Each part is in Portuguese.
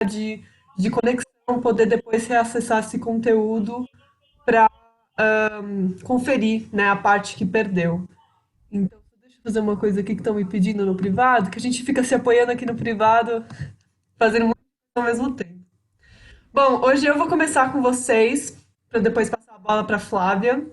de conexão, poder depois reacessar esse conteúdo para conferir, né, a parte que perdeu. Então, deixa eu fazer uma coisa aqui que estão me pedindo no privado, que a gente fica se apoiando aqui no privado, fazendo muito ao mesmo tempo. Bom, hoje eu vou começar com vocês, para depois passar a bola para Flávia,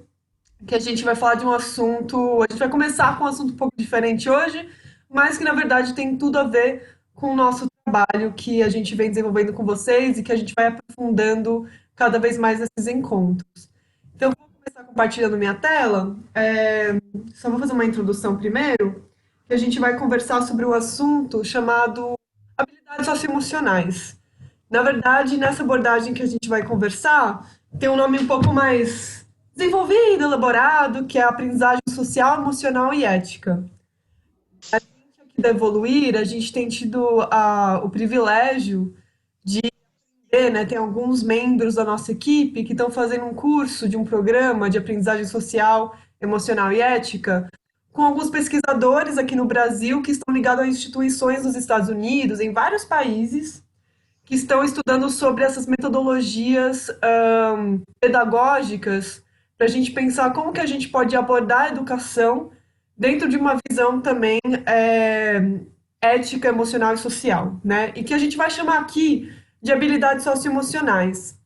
que a gente vai falar de um assunto. A gente vai começar com um assunto um pouco diferente hoje, mas que na verdade tem tudo a ver com o nosso trabalho que a gente vem desenvolvendo com vocês e que a gente vai aprofundando cada vez mais nesses encontros. Então, eu vou começar compartilhando minha tela. Só vou fazer uma introdução primeiro, que a gente vai conversar sobre um assunto chamado habilidades socioemocionais. Na verdade, nessa abordagem que a gente vai conversar, tem um nome um pouco mais desenvolvido, elaborado, que é a aprendizagem social, emocional e ética. A gente aqui da Evoluir, a gente tem tido o privilégio de ter, né, tem alguns membros da nossa equipe que estão fazendo um curso de um programa de aprendizagem social, emocional e ética, com alguns pesquisadores aqui no Brasil que estão ligados a instituições dos Estados Unidos, em vários países, que estão estudando sobre essas metodologias pedagógicas para a gente pensar como que a gente pode abordar a educação dentro de uma visão também ética, emocional e social, né? E que a gente vai chamar aqui de habilidades socioemocionais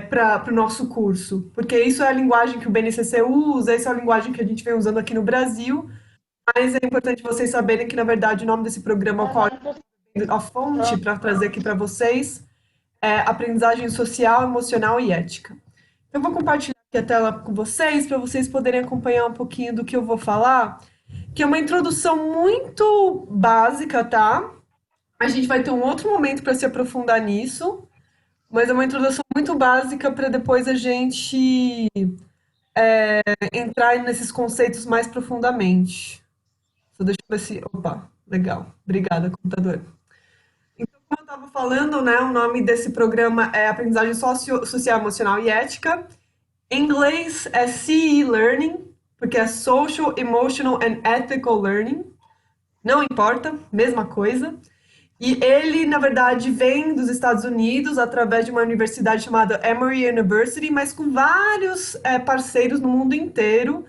para o nosso curso, porque isso é a linguagem que o BNCC usa, essa é a linguagem que a gente vem usando aqui no Brasil, mas é importante vocês saberem que, na verdade, o nome desse programa, ao qual a fonte para trazer aqui para vocês, é aprendizagem social, emocional e ética. Eu vou compartilhar aqui a tela com vocês, para vocês poderem acompanhar um pouquinho do que eu vou falar, que é uma introdução muito básica, tá? A gente vai ter um outro momento para se aprofundar nisso, mas é uma introdução muito básica para depois a gente entrar nesses conceitos mais profundamente. Só deixa eu ver se. Opa, legal. Obrigada, computador. Então, como eu estava falando, né, o nome desse programa é Aprendizagem Social, Emocional e Ética. Em inglês é CE Learning, porque é Social, Emotional and Ethical Learning. Não importa, mesma coisa. E ele, na verdade, vem dos Estados Unidos através de uma universidade chamada Emory University, mas com vários parceiros no mundo inteiro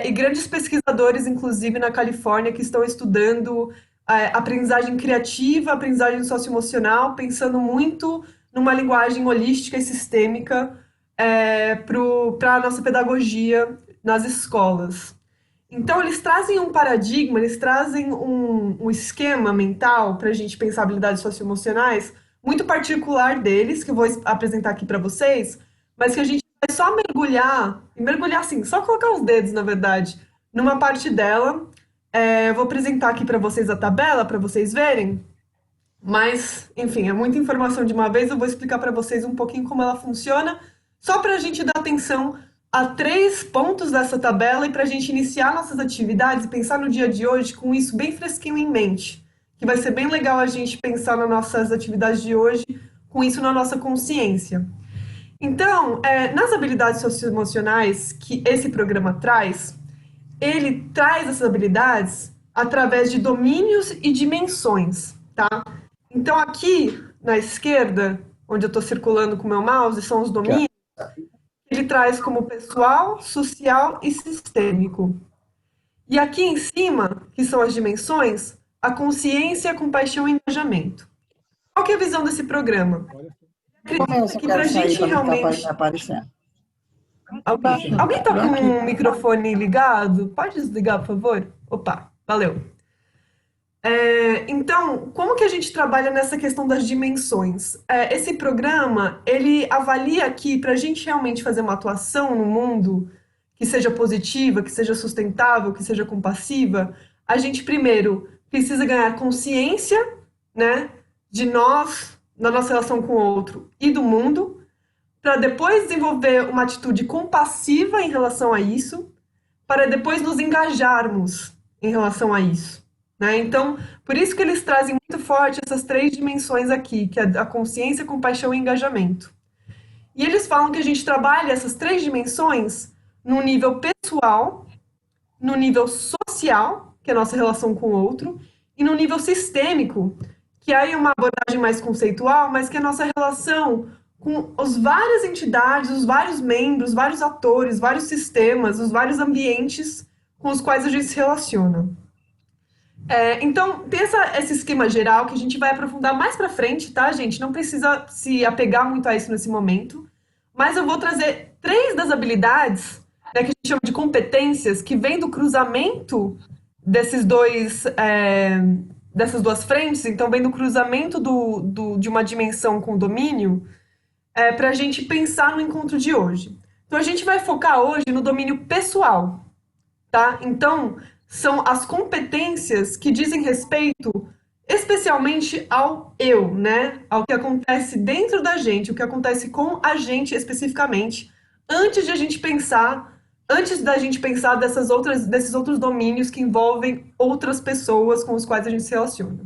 e grandes pesquisadores, inclusive na Califórnia, que estão estudando aprendizagem criativa, aprendizagem socioemocional, pensando muito numa linguagem holística e sistêmica para a nossa pedagogia nas escolas. Então, eles trazem um paradigma, eles trazem um esquema mental para a gente pensar habilidades socioemocionais muito particular deles, que eu vou apresentar aqui para vocês, mas que a gente vai só mergulhar, e mergulhar assim, só colocar os dedos, na verdade, numa parte dela. Eu vou apresentar aqui para vocês a tabela, para vocês verem, mas, enfim, é muita informação de uma vez, eu vou explicar para vocês um pouquinho como ela funciona, só para a gente dar atenção a 3 pontos dessa tabela e para a gente iniciar nossas atividades e pensar no dia de hoje com isso bem fresquinho em mente, que vai ser bem legal a gente pensar nas nossas atividades de hoje com isso na nossa consciência. Então, nas habilidades socioemocionais que esse programa traz, ele traz essas habilidades através de domínios e dimensões, tá? Então, aqui na esquerda, onde eu estou circulando com o meu mouse, são os domínios. Ele traz como pessoal, social e sistêmico. E aqui em cima, que são as dimensões, a consciência, a compaixão e engajamento. Qual que é a visão desse programa? Acredita que para a gente realmente. Alguém está com o microfone ligado? Pode desligar, por favor? Opa, valeu. Então, como que a gente trabalha nessa questão das dimensões? Esse programa, ele avalia aqui, para a gente realmente fazer uma atuação no mundo que seja positiva, que seja sustentável, que seja compassiva, a gente primeiro precisa ganhar consciência, né, de nós, da nossa relação com o outro e do mundo, para depois desenvolver uma atitude compassiva em relação a isso, para depois nos engajarmos em relação a isso. Né? Então, por isso que eles trazem muito forte essas 3 dimensões aqui, que é a consciência, compaixão e engajamento. E eles falam que a gente trabalha essas 3 dimensões no nível pessoal, no nível social, que é a nossa relação com o outro, e no nível sistêmico, que é aí uma abordagem mais conceitual, mas que é a nossa relação com as várias entidades, os vários membros, vários atores, vários sistemas, os vários ambientes com os quais a gente se relaciona. Então, tem esse esquema geral que a gente vai aprofundar mais para frente, tá, gente? Não precisa se apegar muito a isso nesse momento, mas eu vou trazer três das habilidades, né, que a gente chama de competências, que vem do cruzamento desses dessas duas frentes, então vem do cruzamento de uma dimensão com o domínio, para a gente pensar no encontro de hoje. Então, a gente vai focar hoje no domínio pessoal, tá? Então, são as competências que dizem respeito especialmente ao eu, né? Ao que acontece dentro da gente, o que acontece com a gente especificamente, antes da gente pensar desses outros domínios que envolvem outras pessoas com os quais a gente se relaciona.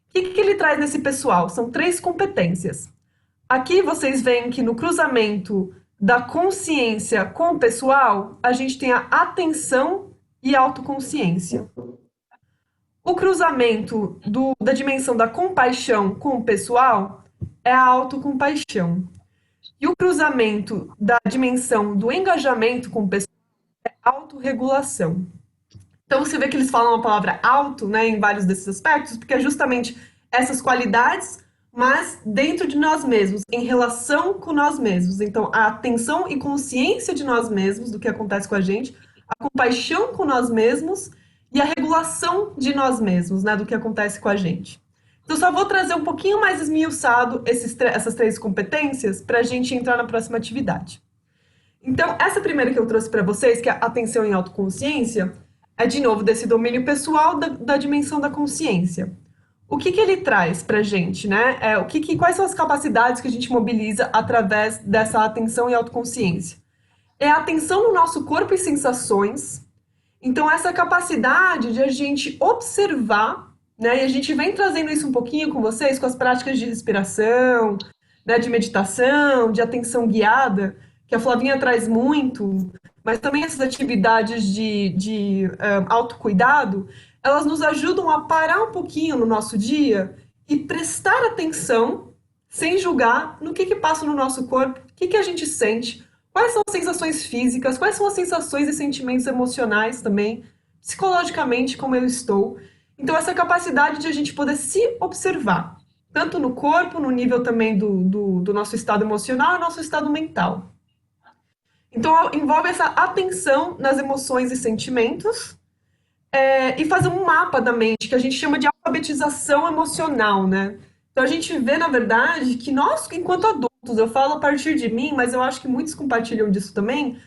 O que ele traz nesse pessoal? São três competências. Aqui vocês veem que no cruzamento da consciência com o pessoal, a gente tem a atenção e a autoconsciência. O cruzamento da dimensão da compaixão com o pessoal é a autocompaixão. E o cruzamento da dimensão do engajamento com o pessoal é a autorregulação. Então você vê que eles falam a palavra auto, né, em vários desses aspectos, porque é justamente essas qualidades, mas dentro de nós mesmos, em relação com nós mesmos. Então, a atenção e consciência de nós mesmos, do que acontece com a gente, a compaixão com nós mesmos e a regulação de nós mesmos, né, do que acontece com a gente. Então, só vou trazer um pouquinho mais esmiuçado essas três competências para a gente entrar na próxima atividade. Então, essa primeira que eu trouxe para vocês, que é a atenção e autoconsciência, é de novo desse domínio pessoal da dimensão da consciência. O que ele traz para a gente, né? Quais são as capacidades que a gente mobiliza através dessa atenção e autoconsciência? É a atenção no nosso corpo e sensações. Então, essa capacidade de a gente observar, né? E a gente vem trazendo isso um pouquinho com vocês, com as práticas de respiração, né? De meditação, de atenção guiada, que a Flavinha traz muito, mas também essas atividades de autocuidado, elas nos ajudam a parar um pouquinho no nosso dia e prestar atenção, sem julgar, no que passa no nosso corpo, o que a gente sente, quais são as sensações físicas, quais são as sensações e sentimentos emocionais também, psicologicamente, como eu estou. Então, essa capacidade de a gente poder se observar, tanto no corpo, no nível também do nosso estado emocional e nosso estado mental. Então, envolve essa atenção nas emoções e sentimentos, e fazer um mapa da mente, que a gente chama de alfabetização emocional, né? Então, a gente vê, na verdade, que nós, enquanto adultos, eu falo a partir de mim, mas eu acho que muitos compartilham disso também,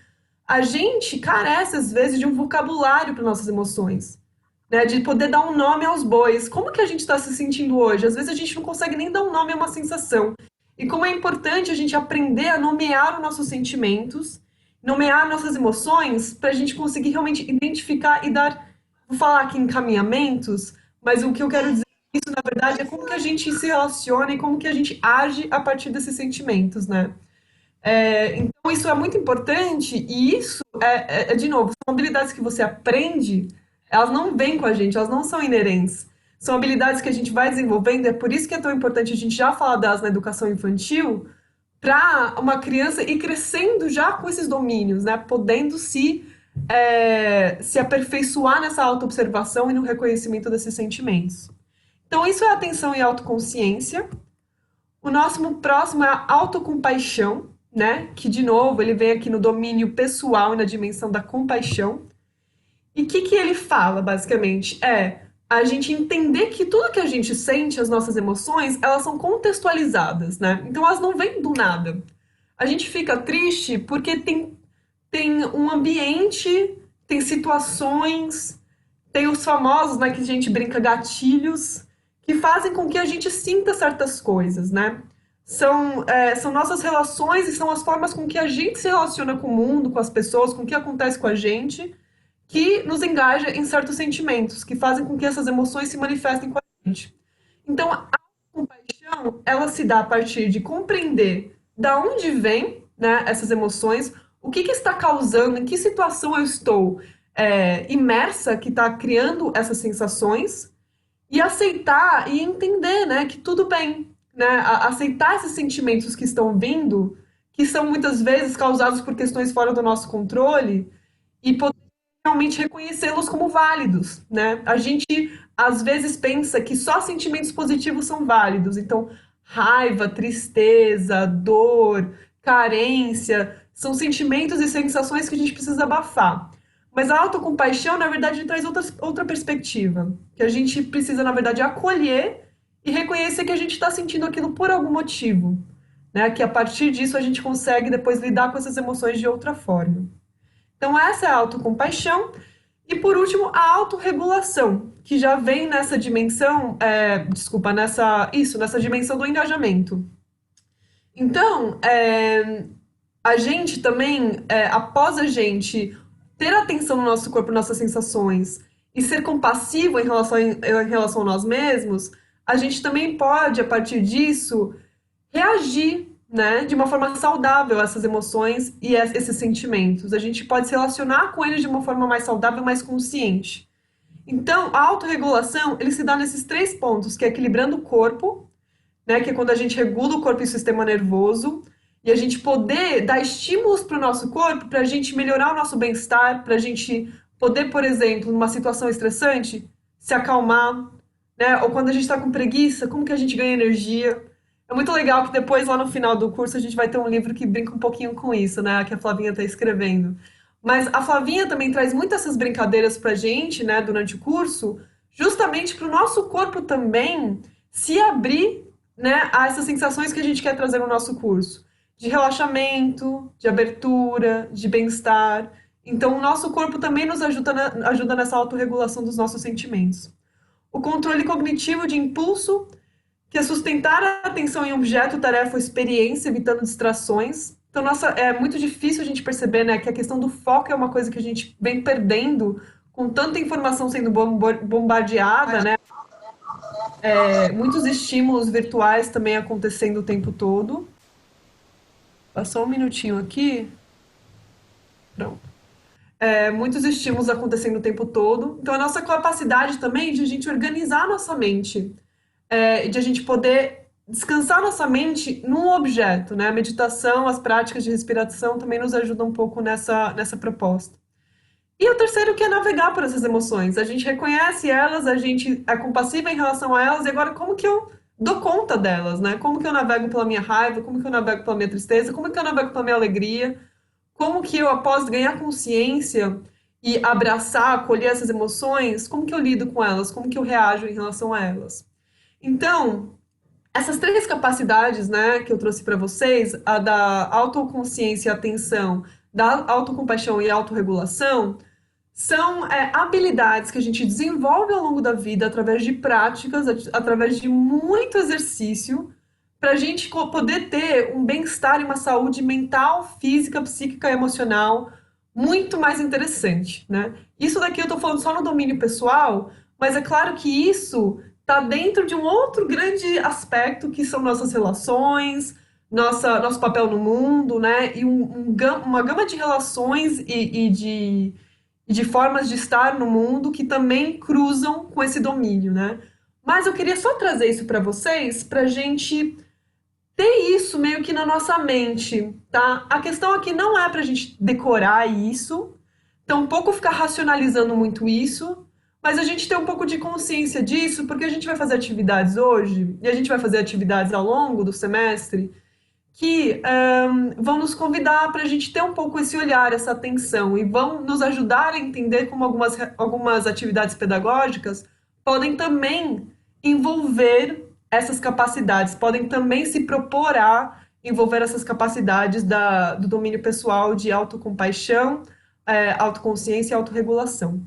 a gente carece, às vezes, de um vocabulário para nossas emoções, né? De poder dar um nome aos bois. Como que a gente está se sentindo hoje? Às vezes a gente não consegue nem dar um nome a uma sensação. E como é importante a gente aprender a nomear os nossos sentimentos, nomear nossas emoções, para a gente conseguir realmente identificar e dar, vou falar aqui encaminhamentos, mas o que eu quero dizer isso, na verdade, é como que a gente se relaciona e como que a gente age a partir desses sentimentos, né? Então, isso é muito importante e isso, de novo, são habilidades que você aprende, elas não vêm com a gente, elas não são inerentes. São habilidades que a gente vai desenvolvendo, é por isso que é tão importante a gente já falar delas na educação infantil, para uma criança ir crescendo já com esses domínios, né? Podendo se aperfeiçoar nessa autoobservação e no reconhecimento desses sentimentos. Então, isso é atenção e autoconsciência. O nosso próximo é a autocompaixão, né? Que, de novo, ele vem aqui no domínio pessoal e na dimensão da compaixão. E o que ele fala, basicamente? É a gente entender que tudo que a gente sente, as nossas emoções, elas são contextualizadas, né? Então, elas não vêm do nada. A gente fica triste porque tem um ambiente, tem situações, tem os famosos, né, que a gente brinca, gatilhos, que fazem com que a gente sinta certas coisas, né? São nossas relações e são as formas com que a gente se relaciona com o mundo, com as pessoas, com o que acontece com a gente, que nos engaja em certos sentimentos, que fazem com que essas emoções se manifestem com a gente. Então, a compaixão, ela se dá a partir de compreender da onde vem, né, essas emoções, o que está causando, em que situação eu estou imersa, que está criando essas sensações, e aceitar e entender, né, que tudo bem, né, aceitar esses sentimentos que estão vindo, que são muitas vezes causados por questões fora do nosso controle, e poder realmente reconhecê-los como válidos, né? A gente às vezes pensa que só sentimentos positivos são válidos, então raiva, tristeza, dor, carência, são sentimentos e sensações que a gente precisa abafar. Mas a autocompaixão, na verdade, traz outra perspectiva, que a gente precisa, na verdade, acolher e reconhecer que a gente está sentindo aquilo por algum motivo, né? Que a partir disso a gente consegue depois lidar com essas emoções de outra forma. Então, essa é a autocompaixão. E, por último, a autorregulação, que já vem nessa dimensão, nessa dimensão do engajamento. Então, a gente também, após a gente ter atenção no nosso corpo, nossas sensações, e ser compassivo em relação a nós mesmos, a gente também pode, a partir disso, reagir, né, de uma forma saudável a essas emoções e a esses sentimentos. A gente pode se relacionar com eles de uma forma mais saudável, mais consciente. Então, a autorregulação, ele se dá nesses três pontos, que é equilibrando o corpo, né, que é quando a gente regula o corpo e o sistema nervoso, e a gente poder dar estímulos para o nosso corpo, para a gente melhorar o nosso bem-estar, para a gente poder, por exemplo, numa situação estressante, se acalmar, né? Ou quando a gente está com preguiça, como que a gente ganha energia? É muito legal que depois, lá no final do curso, a gente vai ter um livro que brinca um pouquinho com isso, né? Que a Flavinha está escrevendo. Mas a Flavinha também traz muitas essas brincadeiras pra gente, né, durante o curso, justamente para o nosso corpo também se abrir, né, a essas sensações que a gente quer trazer no nosso curso, de relaxamento, de abertura, de bem-estar. Então, o nosso corpo também nos ajuda, ajuda nessa autorregulação dos nossos sentimentos. O controle cognitivo de impulso, que é sustentar a atenção em objeto, tarefa ou experiência, evitando distrações. Então, nossa, é muito difícil a gente perceber, né, que a questão do foco é uma coisa que a gente vem perdendo com tanta informação sendo bombardeada, né? Muitos estímulos virtuais também acontecendo o tempo todo. Passou um minutinho aqui. Pronto. Muitos estímulos acontecendo o tempo todo. Então, a nossa capacidade também de a gente organizar a nossa mente, de a gente poder descansar nossa mente num objeto, né? A meditação, as práticas de respiração também nos ajudam um pouco nessa proposta. E o terceiro que é navegar por essas emoções. A gente reconhece elas, a gente é compassiva em relação a elas, e agora como que eu dou conta delas, né? Como que eu navego pela minha raiva, como que eu navego pela minha tristeza, como que eu navego pela minha alegria, como que eu, após ganhar consciência e abraçar, acolher essas emoções, como que eu lido com elas, como que eu reajo em relação a elas. Então, essas três capacidades, né, que eu trouxe para vocês, a da autoconsciência e atenção, da autocompaixão e autorregulação, são habilidades que a gente desenvolve ao longo da vida através de práticas, através de muito exercício, para a gente poder ter um bem-estar e uma saúde mental, física, psíquica e emocional muito mais interessante, né? Isso daqui eu estou falando só no domínio pessoal, mas é claro que isso está dentro de um outro grande aspecto que são nossas relações, nosso papel no mundo, né? E uma gama de relações e de formas de estar no mundo que também cruzam com esse domínio, né? Mas eu queria só trazer isso para vocês, para a gente ter isso meio que na nossa mente, tá? A questão aqui não é para a gente decorar isso, tampouco ficar racionalizando muito isso, mas a gente ter um pouco de consciência disso, porque a gente vai fazer atividades hoje, e a gente vai fazer atividades ao longo do semestre, que vão nos convidar para a gente ter um pouco esse olhar, essa atenção, e vão nos ajudar a entender como algumas atividades pedagógicas podem também envolver essas capacidades, podem também se propor a envolver essas capacidades do domínio pessoal de autocompaixão, autoconsciência e autorregulação.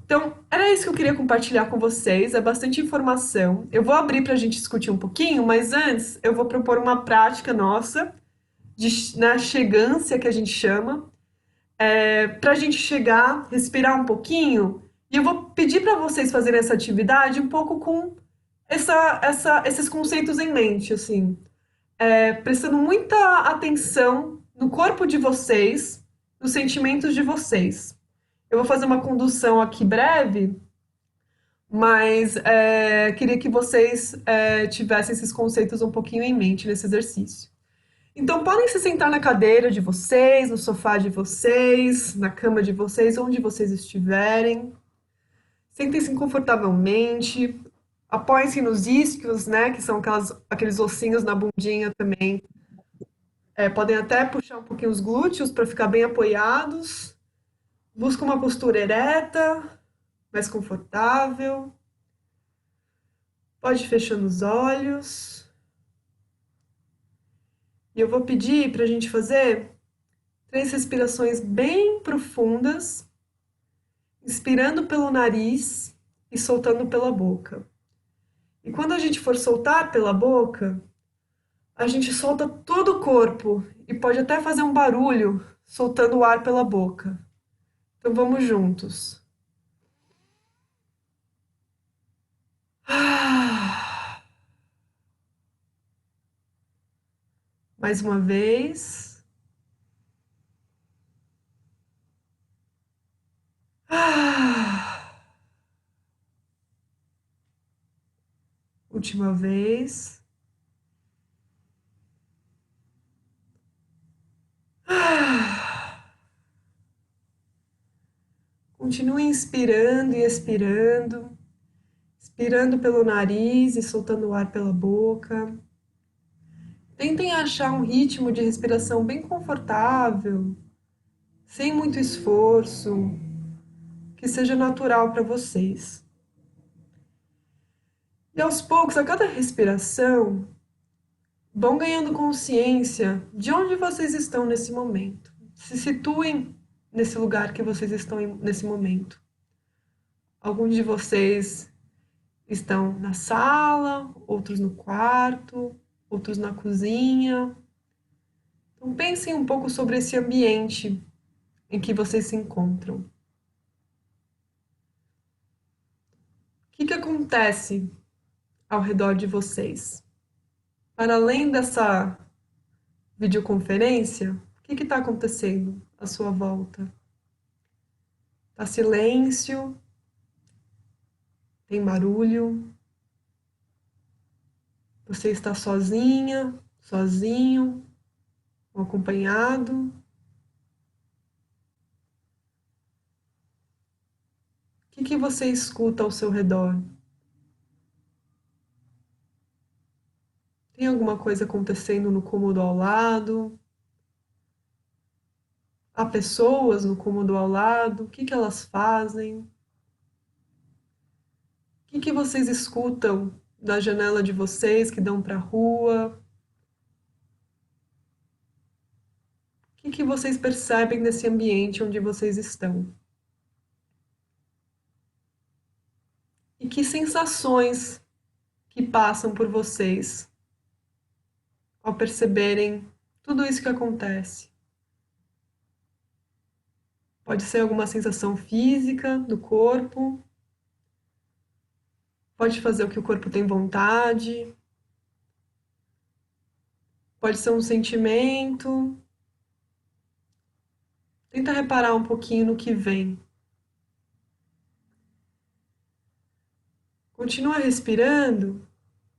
Então, era isso que eu queria compartilhar com vocês. É bastante informação. Eu vou abrir para a gente discutir um pouquinho, mas antes eu vou propor uma prática nossa, na chegância que a gente chama, para a gente chegar, respirar um pouquinho, e eu vou pedir para vocês fazerem essa atividade um pouco com esses conceitos em mente, assim, prestando muita atenção no corpo de vocês, nos sentimentos de vocês. Eu vou fazer uma condução aqui breve, Mas queria que vocês tivessem esses conceitos um pouquinho em mente nesse exercício. Então, podem se sentar na cadeira de vocês, no sofá de vocês, na cama de vocês, onde vocês estiverem. Sentem-se confortavelmente. Apoiem-se nos isquios, né? Que são aqueles ossinhos na bundinha também. Podem até puxar um pouquinho os glúteos para ficar bem apoiados. Busca uma postura ereta, mais confortável. Pode ir fechando os olhos. E eu vou pedir para a gente fazer 3 respirações bem profundas, inspirando pelo nariz e soltando pela boca. E quando a gente for soltar pela boca, a gente solta todo o corpo e pode até fazer um barulho soltando o ar pela boca. Então vamos juntos. Mais uma vez. Última vez. Continue inspirando e expirando. Inspirando pelo nariz e soltando o ar pela boca. Tentem achar um ritmo de respiração bem confortável, sem muito esforço, que seja natural para vocês. E aos poucos, a cada respiração, vão ganhando consciência de onde vocês estão nesse momento. Se situem nesse lugar que vocês estão nesse momento. Alguns de vocês estão na sala, outros no quarto, outros na cozinha. Então pensem um pouco sobre esse ambiente em que vocês se encontram. O que acontece ao redor de vocês? Para além dessa videoconferência, o que está acontecendo à sua volta? Tá silêncio? Tem barulho? Você está sozinha, sozinho, ou acompanhado? O que você escuta ao seu redor? Tem alguma coisa acontecendo no cômodo ao lado? Há pessoas no cômodo ao lado? O que elas fazem? O que vocês escutam da janela de vocês que dão para a rua? O que vocês percebem nesse ambiente onde vocês estão? E que sensações que passam por vocês ao perceberem tudo isso que acontece? Pode ser alguma sensação física do corpo, pode fazer o que o corpo tem vontade, pode ser um sentimento. Tenta reparar um pouquinho no que vem. Continua respirando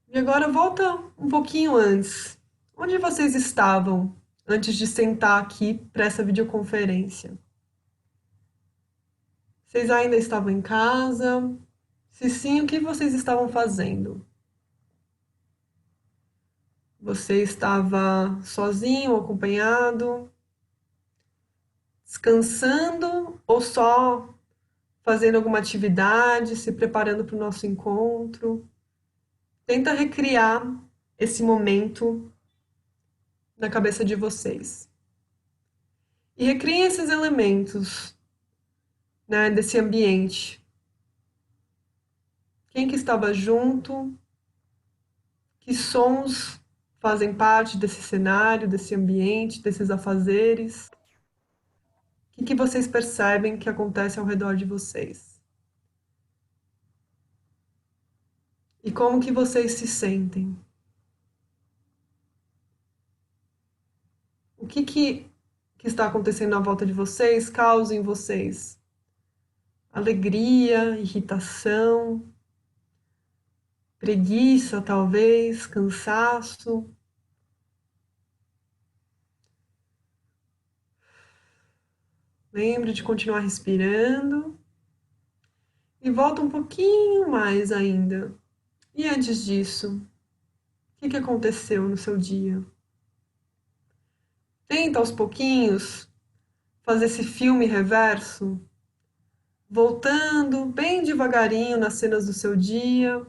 e agora volta um pouquinho antes. Onde vocês estavam antes de sentar aqui para essa videoconferência? Vocês ainda estavam em casa? Se sim, o que vocês estavam fazendo? Você estava sozinho ou acompanhado? Descansando ou só fazendo alguma atividade, se preparando para o nosso encontro? Tenta recriar esse momento na cabeça de vocês. E recriem esses elementos, né, desse ambiente. Quem que estava junto? Que sons fazem parte desse cenário, desse ambiente, desses afazeres? O que vocês percebem que acontece ao redor de vocês? E como que vocês se sentem? O que está acontecendo à volta de vocês causa em vocês alegria, irritação, preguiça, talvez, cansaço. Lembre de continuar respirando e volta um pouquinho mais ainda. E antes disso, o que aconteceu no seu dia? Tenta aos pouquinhos fazer esse filme reverso, voltando bem devagarinho nas cenas do seu dia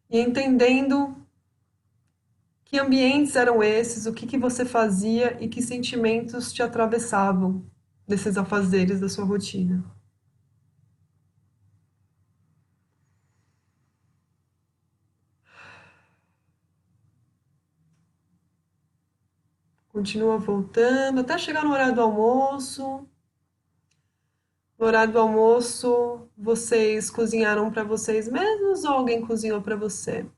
e entendendo que ambientes eram esses, o que você fazia e que sentimentos te atravessavam desses afazeres da sua rotina. Continua voltando até chegar no horário do almoço. No horário do almoço, vocês cozinharam para vocês mesmos ou alguém cozinhou para você?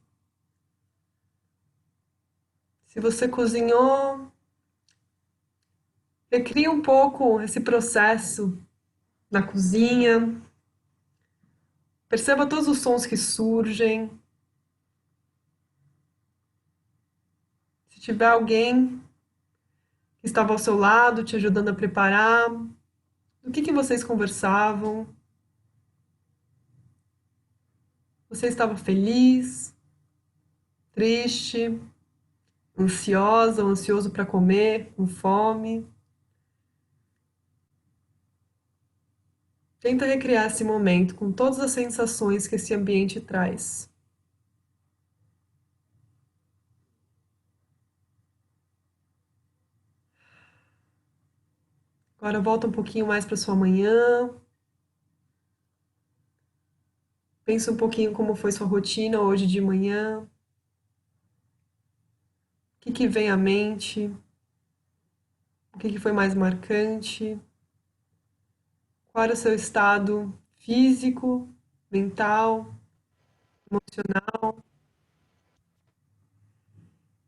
Se você cozinhou, recria um pouco esse processo na cozinha. Perceba todos os sons que surgem. Se tiver alguém que estava ao seu lado, te ajudando a preparar, do que vocês conversavam? Você estava feliz, triste, ansiosa ou ansioso para comer, com fome? Tenta recriar esse momento com todas as sensações que esse ambiente traz. Agora volta um pouquinho mais para sua manhã. Pensa um pouquinho como foi sua rotina hoje de manhã. O que vem à mente? O que foi mais marcante? Qual era o seu estado físico, mental, emocional?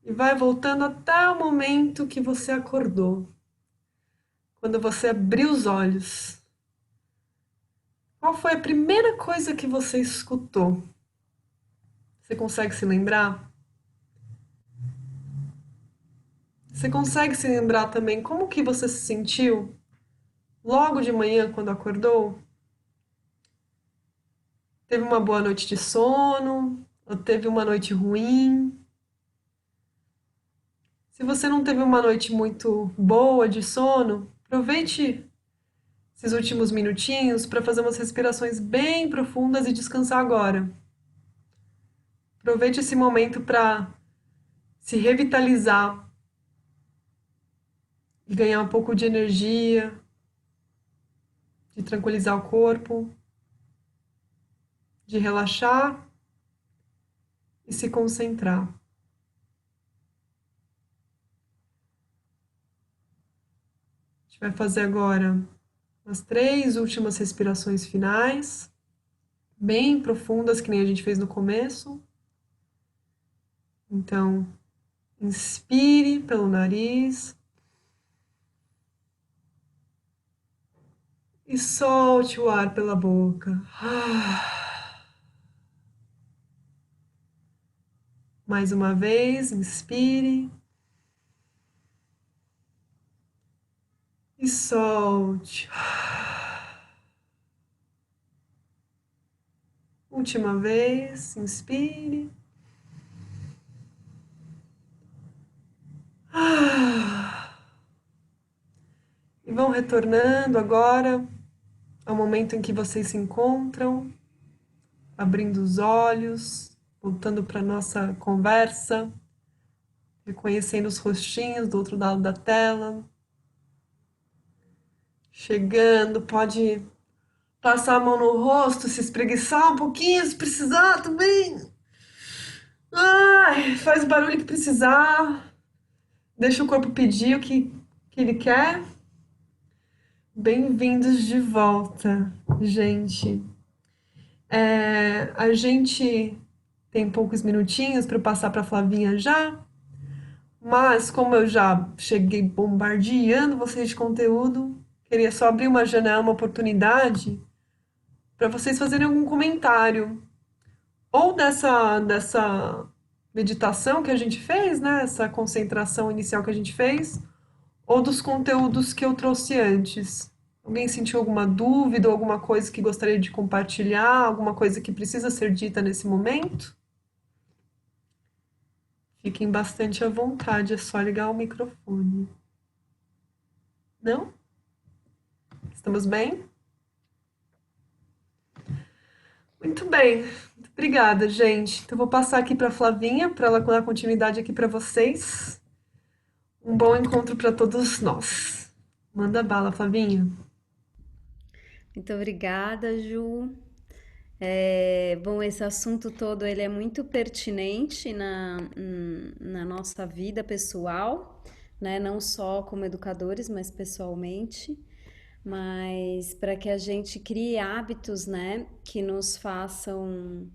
E vai voltando até o momento que você acordou. Quando você abriu os olhos. Qual foi a primeira coisa que você escutou? Você consegue se lembrar? Você consegue se lembrar também como que você se sentiu logo de manhã quando acordou? Teve uma boa noite de sono? Ou teve uma noite ruim? Se você não teve uma noite muito boa de sono, aproveite esses últimos minutinhos para fazer umas respirações bem profundas e descansar agora. Aproveite esse momento para se revitalizar e ganhar um pouco de energia, de tranquilizar o corpo, de relaxar e se concentrar. A gente vai fazer agora as 3 últimas respirações finais, bem profundas, que nem a gente fez no começo. Então, inspire pelo nariz e solte o ar pela boca. Mais uma vez, inspire e solte. Última vez, inspire. E vão retornando agora ao momento em que vocês se encontram, abrindo os olhos, voltando para a nossa conversa, reconhecendo os rostinhos do outro lado da tela. Chegando, pode passar a mão no rosto, se espreguiçar um pouquinho, se precisar também. Ai, faz o barulho que precisar. Deixa o corpo pedir o que ele quer. Bem-vindos de volta, gente. A gente tem poucos minutinhos para passar para a Flavinha já, mas como eu já cheguei bombardeando vocês de conteúdo, queria só abrir uma janela, uma oportunidade para vocês fazerem algum comentário ou dessa meditação que a gente fez, né? Essa concentração inicial que a gente fez, ou dos conteúdos que eu trouxe antes. Alguém sentiu alguma dúvida, ou alguma coisa que gostaria de compartilhar, alguma coisa que precisa ser dita nesse momento? Fiquem bastante à vontade, é só ligar o microfone. Não? Estamos bem? Muito bem. Muito obrigada, gente. Então, vou passar aqui para a Flavinha, para ela dar continuidade aqui para vocês. Um bom encontro para todos nós. Manda bala, Flavinha. Muito obrigada, Ju. Bom, esse assunto todo ele é muito pertinente na nossa vida pessoal, né? Não só como educadores, mas pessoalmente. Mas para que a gente crie hábitos, né, que nos façam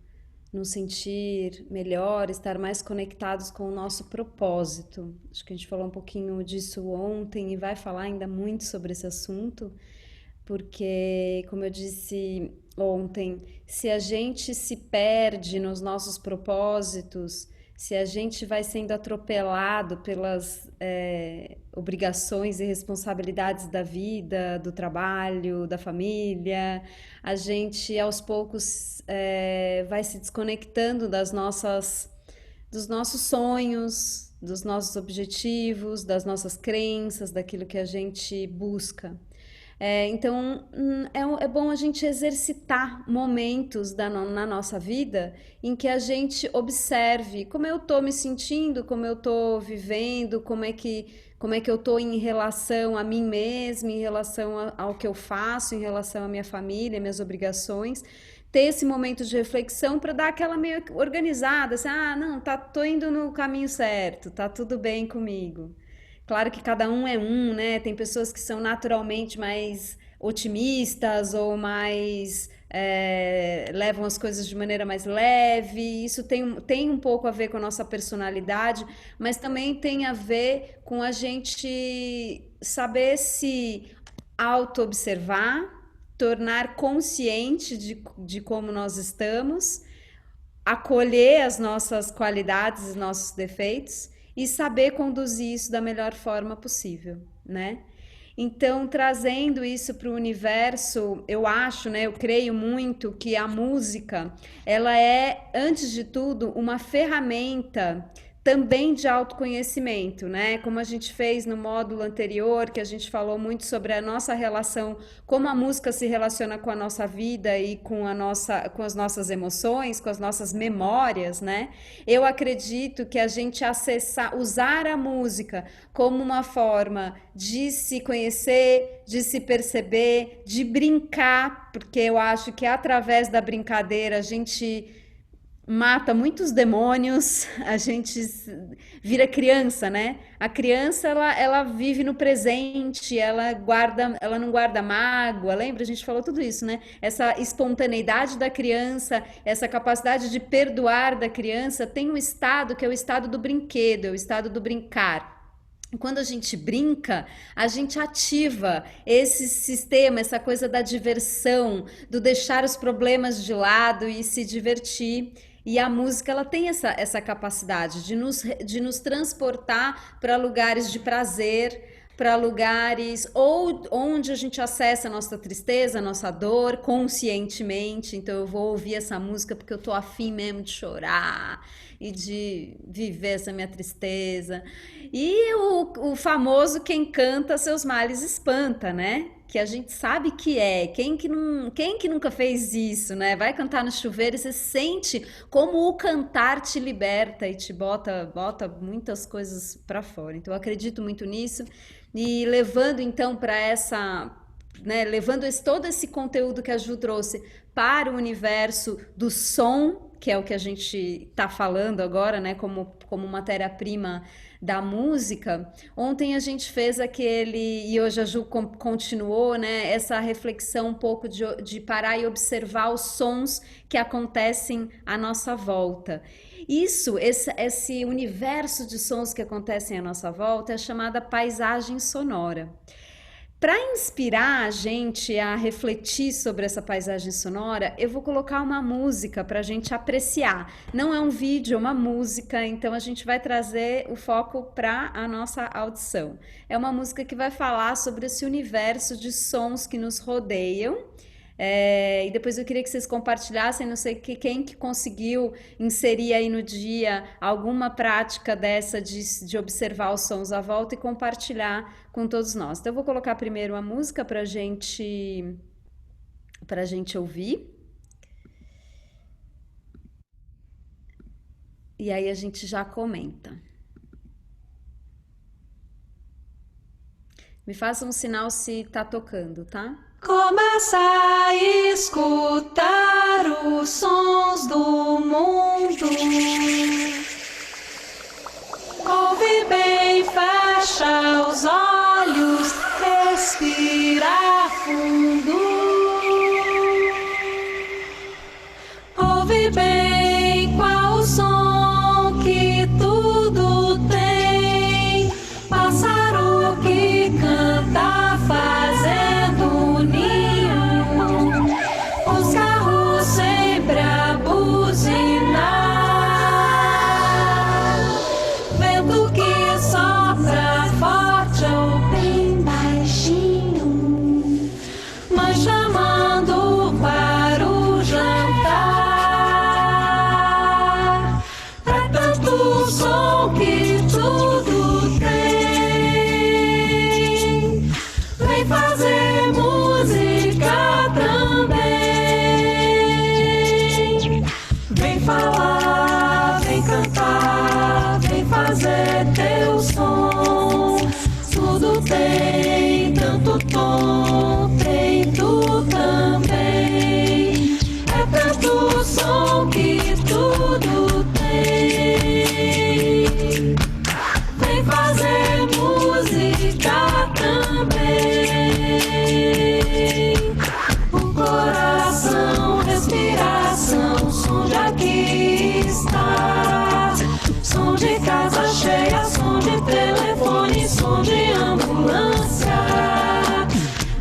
nos sentir melhor, estar mais conectados com o nosso propósito. Acho que a gente falou um pouquinho disso ontem e vai falar ainda muito sobre esse assunto, porque, como eu disse ontem, se a gente se perde nos nossos propósitos, se a gente vai sendo atropelado pelas obrigações e responsabilidades da vida, do trabalho, da família, a gente aos poucos vai se desconectando dos nossos sonhos, dos nossos objetivos, das nossas crenças, daquilo que a gente busca. Então, é bom a gente exercitar momentos na nossa vida em que a gente observe como eu estou me sentindo, como eu estou vivendo, como é que eu estou em relação a mim mesma, em relação ao que eu faço, em relação à minha família, minhas obrigações. Ter esse momento de reflexão para dar aquela meio organizada, assim, ah, não, tô indo no caminho certo, tá tudo bem comigo. Claro que cada um é um, né? Tem pessoas que são naturalmente mais otimistas ou mais levam as coisas de maneira mais leve. Isso tem um pouco a ver com a nossa personalidade, mas também tem a ver com a gente saber se auto-observar, tornar consciente de como nós estamos, acolher as nossas qualidades e nossos defeitos e saber conduzir isso da melhor forma possível, né? Então, trazendo isso para o universo, eu acho, né, eu creio muito que a música, ela é, antes de tudo, uma ferramenta também de autoconhecimento, né? Como a gente fez no módulo anterior, que a gente falou muito sobre a nossa relação, como a música se relaciona com a nossa vida e com as nossas emoções, com as nossas memórias, né? Eu acredito que a gente usar a música como uma forma de se conhecer, de se perceber, de brincar, porque eu acho que através da brincadeira a gente mata muitos demônios, a gente vira criança, né? A criança ela vive no presente, ela não guarda mágoa. Lembra? A gente falou tudo isso, né? Essa espontaneidade da criança, essa capacidade de perdoar da criança tem um estado que é o estado do brinquedo, é o estado do brincar. Quando a gente brinca, a gente ativa esse sistema, essa coisa da diversão, do deixar os problemas de lado e se divertir. E a música ela tem essa capacidade de nos transportar para lugares de prazer, para lugares ou onde a gente acessa a nossa tristeza, a nossa dor conscientemente. Então eu vou ouvir essa música porque eu tô afim mesmo de chorar e de viver essa minha tristeza. E o famoso quem canta seus males espanta, né? Que a gente sabe que é. Quem que nunca fez isso, né? Vai cantar no chuveiro e você sente como o cantar te liberta e te bota muitas coisas para fora. Então eu acredito muito nisso e levando então para essa, né, levando todo esse conteúdo que a Ju trouxe para o universo do som, que é o que a gente está falando agora, né, como matéria-prima da música. Ontem a gente fez aquele, e hoje a Ju continuou, né, essa reflexão um pouco de parar e observar os sons que acontecem à nossa volta. Esse universo de sons que acontecem à nossa volta é chamada paisagem sonora. Para inspirar a gente a refletir sobre essa paisagem sonora, eu vou colocar uma música para a gente apreciar. Não é um vídeo, é uma música, então a gente vai trazer o foco para a nossa audição. É uma música que vai falar sobre esse universo de sons que nos rodeiam. E depois eu queria que vocês compartilhassem, não sei quem que conseguiu inserir aí no dia alguma prática dessa de observar os sons à volta e compartilhar com todos nós. Então eu vou colocar primeiro a música para gente ouvir e aí a gente já comenta. Me faça um sinal se tá tocando, tá? Começa a escutar os sons do mundo. Ouve bem, fecha os olhos, respira fundo. Ouve bem qual o som que tudo tem. Pássaro que canta fazendo ninho. Os carros sempre a buzinar. Vento que sopra forte ou bem baixinho. Mãe chamando para o jantar. É tanto som que tudo tem. Vem fazer música também. Vem falar, vem cantar, vem fazer teu som. Tudo tem tanto tom, tem tu também. É tanto som que tudo tem. Vem fazer música também. O coração, respiração, som de aqui está. Som de casa cheia, som de telefone, som de ambulância.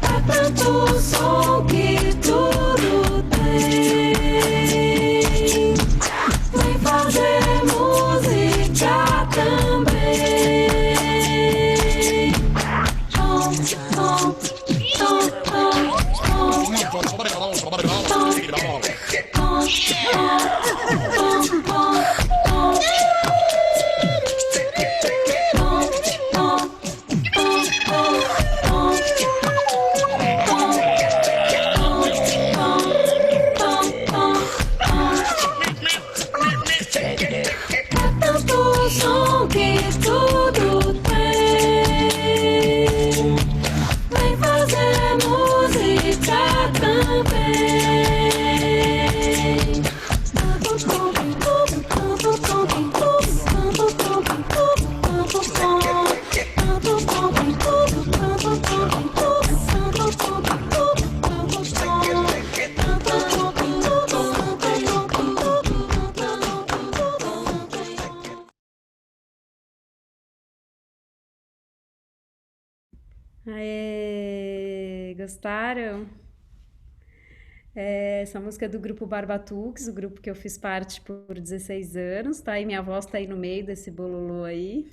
É tanto som que tudo tem. Vem fazer música também. Tom, tom, tom, tom, tom, tom, tom, tom, tom, tom. Tanto som que tudo tem. Vem fazer música também. Tanto som tem tudo, tanto som tem tudo, tanto som tem tudo, tanto som. Tanto som tem tudo, tanto som tem tudo, tanto som tem tudo, tanto som. Tanto som tem tudo, tanto som tem tudo, tanto som tem tudo. Aê, gostaram? Essa música é do grupo Barbatux, o grupo que eu fiz parte por 16 anos, tá? E minha voz tá aí no meio desse bololô aí.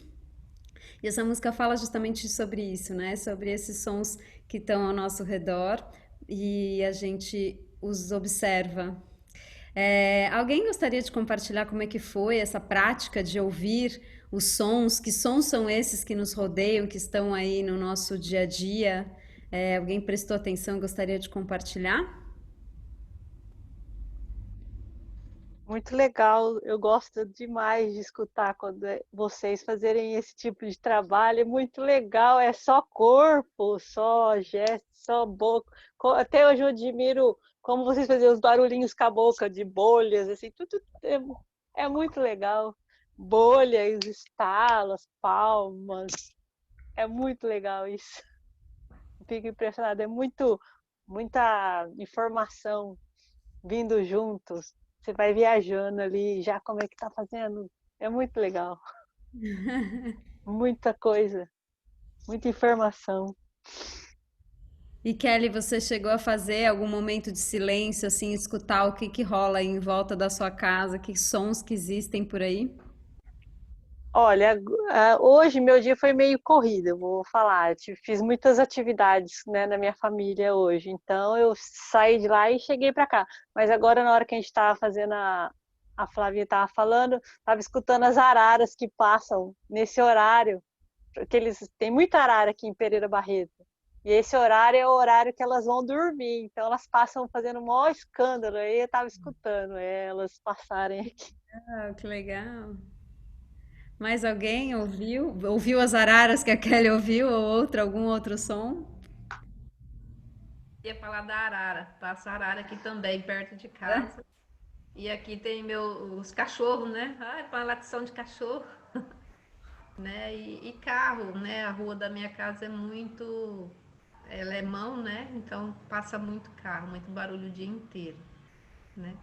E essa música fala justamente sobre isso, né? Sobre esses sons que estão ao nosso redor e a gente os observa. Alguém gostaria de compartilhar como é que foi essa prática de ouvir os sons? Que sons são esses que nos rodeiam, que estão aí no nosso dia a dia? Alguém prestou atenção e gostaria de compartilhar? Muito legal, eu gosto demais de escutar quando vocês fazerem esse tipo de trabalho, é muito legal, é só corpo, só gesto, só boca. Até hoje eu admiro como vocês faziam os barulhinhos com a boca, de bolhas, assim, tudo é muito legal. Bolhas, estalos, palmas, é muito legal isso. Fico impressionada, é muita informação vindo juntos. Você vai viajando ali, já como é que tá fazendo? É muito legal. Muita coisa, muita informação. E Kelly, você chegou a fazer algum momento de silêncio, assim, escutar o que que rola em volta da sua casa, que sons que existem por aí? Olha, hoje meu dia foi meio corrido, eu vou falar. Fiz muitas atividades, né, na minha família hoje. Então eu saí de lá e cheguei para cá. Mas agora, na hora que a gente estava fazendo a Flavinha estava falando, estava escutando as araras que passam nesse horário, porque eles tem muita arara aqui em Pereira Barreto. E esse horário é o horário que elas vão dormir. Então elas passam fazendo o maior escândalo. Aí eu estava escutando elas passarem aqui. Ah, que legal. Mais alguém ouviu? Ouviu as araras que a Kelly ouviu ou algum outro som? Ia falar da arara. Passa arara aqui também, perto de casa. E aqui tem os cachorros, né? Ah, é uma latição de cachorro, né? E carro, né? A rua da minha casa é muito. Ela é mão, né? Então passa muito carro, muito barulho o dia inteiro, né?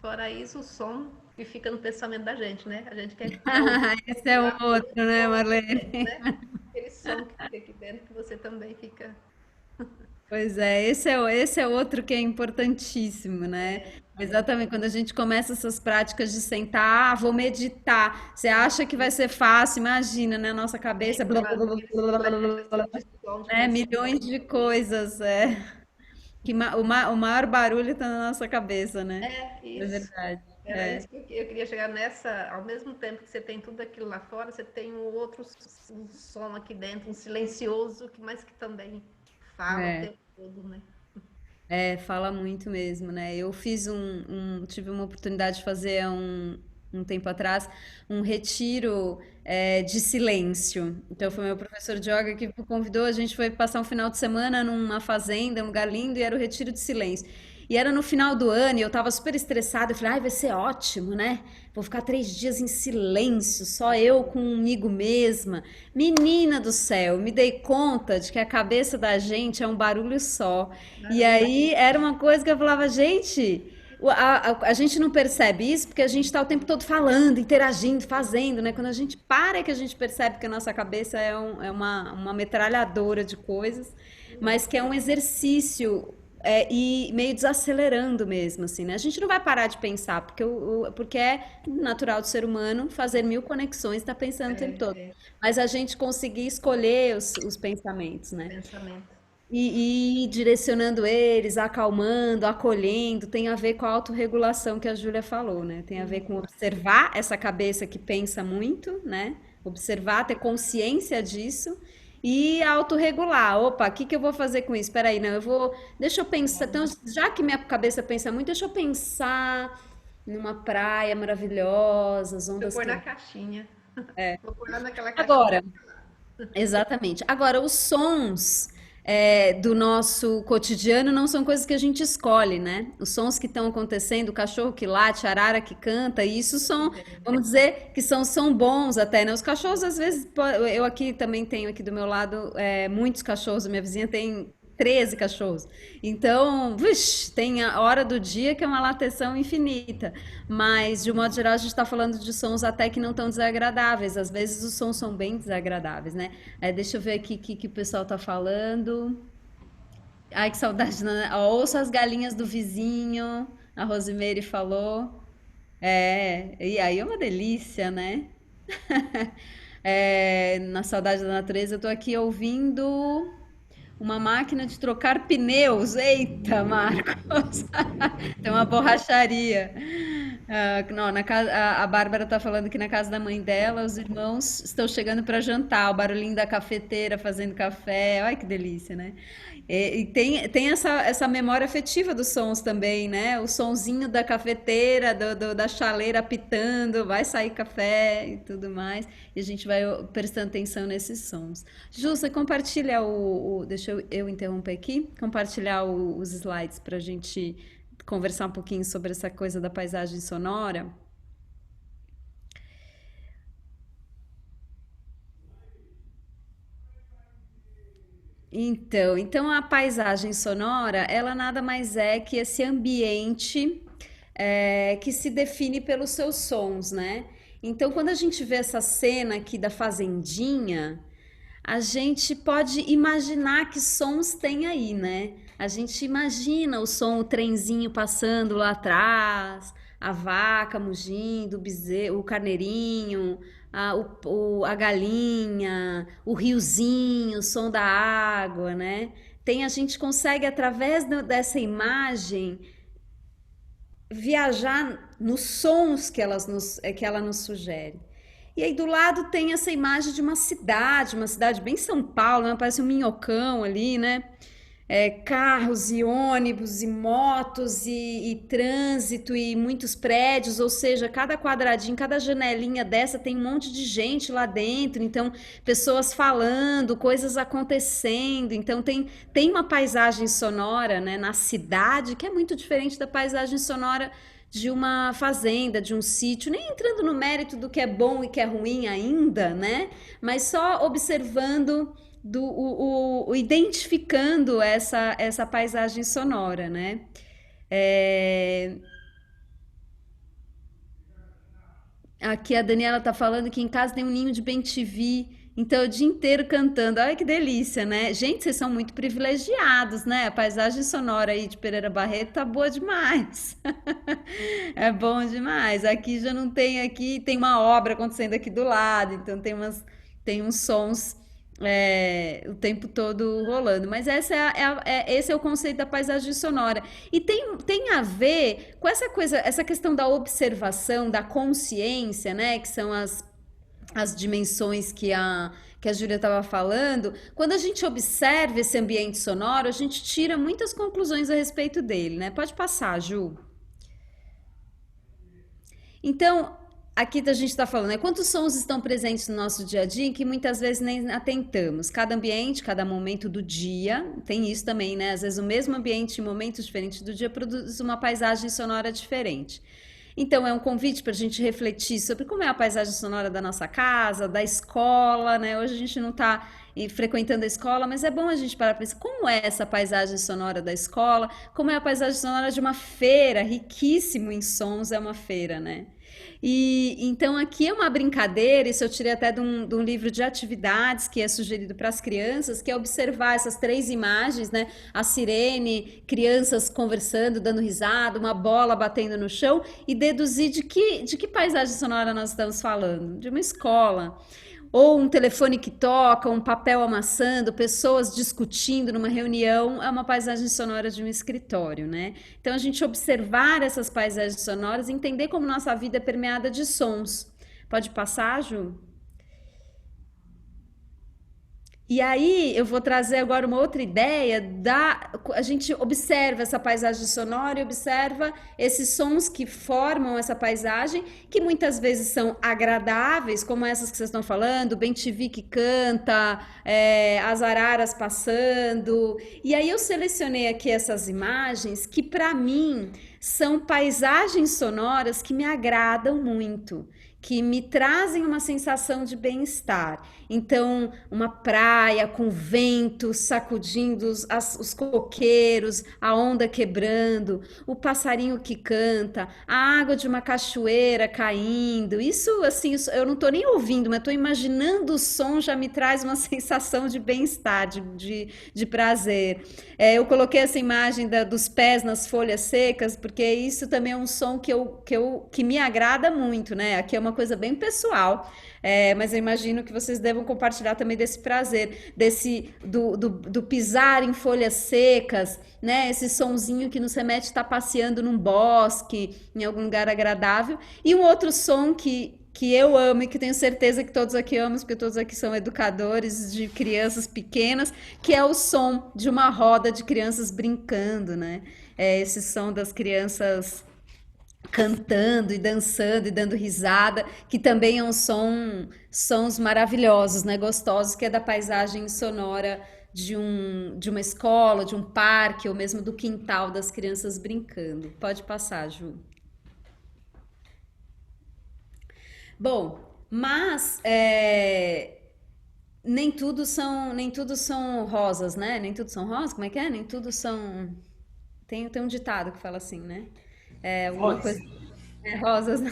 Fora isso, o som que fica no pensamento da gente, né? A gente quer ouvir Esse é o lá, outro, né, Marlene? né? Aquele som que fica aqui dentro que você também fica. Pois é, esse é outro que é importantíssimo, né? Exatamente, quando a gente começa essas práticas de sentar, vou meditar. Você acha que vai ser fácil? Imagina, né? Nossa cabeça, blá, blá, blá, Aqueles blá, blá, blá, flashes blá, de som, de né? Milhões pensamento. de coisas, é. O maior barulho está na nossa cabeça, né? É Isso. verdade. Era É, isso que eu queria chegar nessa. Ao mesmo tempo que você tem tudo aquilo lá fora, você tem um outro um som aqui dentro, um silencioso, mas que também fala o é. tempo todo, né? É, fala muito mesmo, né? Eu fiz tive uma oportunidade de fazer um tempo atrás um retiro de silêncio. Então foi meu professor de yoga que me convidou, a gente foi passar um final de semana numa fazenda, um lugar lindo, e era o retiro de silêncio. E era no final do ano e eu tava super estressada. Eu falei, ai, vai ser ótimo, né? Vou ficar 3 dias em silêncio, só eu comigo mesma. Menina do céu, me dei conta de que a cabeça da gente é um barulho só. E aí era uma coisa que eu falava, gente, a gente não percebe isso porque a gente está o tempo todo falando, interagindo, fazendo, né? Quando a gente para é que a gente percebe que a nossa cabeça é uma metralhadora de coisas, mas que é um exercício e meio desacelerando mesmo, assim, né? A gente não vai parar de pensar, porque é natural do ser humano fazer mil conexões, estar pensando o tempo todo. Mas a gente conseguir escolher os pensamentos, né? Pensamento. E ir direcionando eles, acalmando, acolhendo, tem a ver com a autorregulação que a Júlia falou, né? Tem a ver com observar essa cabeça que pensa muito, né? Observar, ter consciência disso e autorregular. Opa, o que que eu vou fazer com isso? Espera aí, não, deixa eu pensar. Então, já que minha cabeça pensa muito, deixa eu pensar numa praia maravilhosa, as Eu ondas pôr na que. caixinha. Vou pôr lá naquela caixinha. Agora, exatamente. Agora, os sons do nosso cotidiano não são coisas que a gente escolhe, né? Os sons que estão acontecendo, o cachorro que late, a arara que canta, e isso são, vamos dizer, que são bons até, né? Os cachorros, às vezes, eu aqui também tenho aqui do meu lado muitos cachorros, a minha vizinha tem 13 cachorros. Então, vixe, tem a hora do dia que é uma lateção infinita. Mas, de um modo geral, a gente está falando de sons até que não tão desagradáveis. Às vezes os sons são bem desagradáveis, né? Deixa eu ver aqui o que o pessoal tá falando. Ai, que saudade, né? Ó, ouça as galinhas do vizinho, a Rosimeire falou. E aí é uma delícia, né? Na saudade da natureza, eu tô aqui ouvindo uma máquina de trocar pneus. Eita, Marcos! Tem uma borracharia. Não, a Bárbara tá falando que na casa da mãe dela, os irmãos estão chegando para jantar, o barulhinho da cafeteira fazendo café. Ai, que delícia, né? E tem essa memória afetiva dos sons também, né? O sonzinho da cafeteira, da chaleira apitando, vai sair café e tudo mais. E a gente vai prestando atenção nesses sons. Ju, você compartilha deixa eu interromper aqui, compartilhar os slides para a gente conversar um pouquinho sobre essa coisa da paisagem sonora. Então a paisagem sonora, ela nada mais é que esse ambiente que se define pelos seus sons, né? Então, quando a gente vê essa cena aqui da fazendinha, a gente pode imaginar que sons tem aí, né? A gente imagina o som, o trenzinho passando lá atrás, a vaca mugindo, o bezerro, o carneirinho, a galinha, o riozinho, o som da água, né? A gente consegue, através dessa imagem, viajar nos sons que ela nos sugere. E aí do lado tem essa imagem de uma cidade bem São Paulo, né? Parece um minhocão ali, né? Carros e ônibus e motos e trânsito e muitos prédios, ou seja, cada quadradinho, cada janelinha dessa tem um monte de gente lá dentro, então pessoas falando, coisas acontecendo, então tem uma paisagem sonora, né, na cidade que é muito diferente da paisagem sonora de uma fazenda, de um sítio, nem entrando no mérito do que é bom e que é ruim ainda, né? Mas só observando identificando essa paisagem sonora, né? É, aqui a Daniela tá falando que em casa tem um ninho de bem-te-vi, então é o dia inteiro cantando. Olha que delícia, né? Gente, vocês são muito privilegiados, né? A paisagem sonora aí de Pereira Barreto tá boa demais. É bom demais. Aqui já não tem, aqui tem uma obra acontecendo aqui do lado, então tem uns sons o tempo todo rolando. Mas esse é o conceito da paisagem sonora. E tem a ver com essa coisa, essa questão da observação, da consciência, né? Que são as dimensões que a Júlia estava falando. Quando a gente observa esse ambiente sonoro, a gente tira muitas conclusões a respeito dele, né? Pode passar, Ju. Então, aqui a gente está falando, né? Quantos sons estão presentes no nosso dia a dia que muitas vezes nem atentamos? Cada ambiente, cada momento do dia, tem isso também, né? Às vezes o mesmo ambiente em momentos diferentes do dia produz uma paisagem sonora diferente. Então, é um convite para a gente refletir sobre como é a paisagem sonora da nossa casa, da escola, né? Hoje a gente não está frequentando a escola, mas é bom a gente parar para pensar como é essa paisagem sonora da escola, como é a paisagem sonora de uma feira, riquíssimo em sons, é uma feira, né? E então aqui é uma brincadeira, isso eu tirei até de um livro de atividades que é sugerido para as crianças, que é observar essas três imagens, né? A sirene, crianças conversando, dando risada, uma bola batendo no chão e deduzir de que paisagem sonora nós estamos falando, de uma escola. Ou um telefone que toca, um papel amassando, pessoas discutindo numa reunião, é uma paisagem sonora de um escritório, né? Então a gente observar essas paisagens sonoras, entender como nossa vida é permeada de sons. Pode passar, Ju? E aí eu vou trazer agora uma outra ideia a gente observa essa paisagem sonora e observa esses sons que formam essa paisagem, que muitas vezes são agradáveis, como essas que vocês estão falando, o bem-te-vi que canta, as araras passando. E aí eu selecionei aqui essas imagens que para mim são paisagens sonoras que me agradam muito, que me trazem uma sensação de bem-estar. Então, uma praia com vento sacudindo os coqueiros, a onda quebrando, o passarinho que canta, a água de uma cachoeira caindo. Isso, assim, eu não estou nem ouvindo, mas estou imaginando o som, já me traz uma sensação de bem-estar, de prazer. Eu coloquei essa imagem dos pés nas folhas secas, porque isso também é um som que me agrada muito, né? Aqui é uma coisa bem pessoal, mas eu imagino que vocês devam compartilhar também desse prazer, do pisar em folhas secas, né? Esse sonzinho que nos remete a estar passeando num bosque, em algum lugar agradável. E um outro som que eu amo e que tenho certeza que todos aqui amam, porque todos aqui são educadores de crianças pequenas, que é o som de uma roda de crianças brincando, né? Esse som das crianças cantando e dançando e dando risada, que também é sons maravilhosos, né? Gostosos, que é da paisagem sonora de uma escola, de um parque, ou mesmo do quintal das crianças brincando. Pode passar, Ju. Bom, mas nem tudo são rosas, né? Nem tudo são rosas, como é que é? Nem tudo são. Tem um ditado que fala assim, né? Alguma coisa. Flores. É, rosas, né?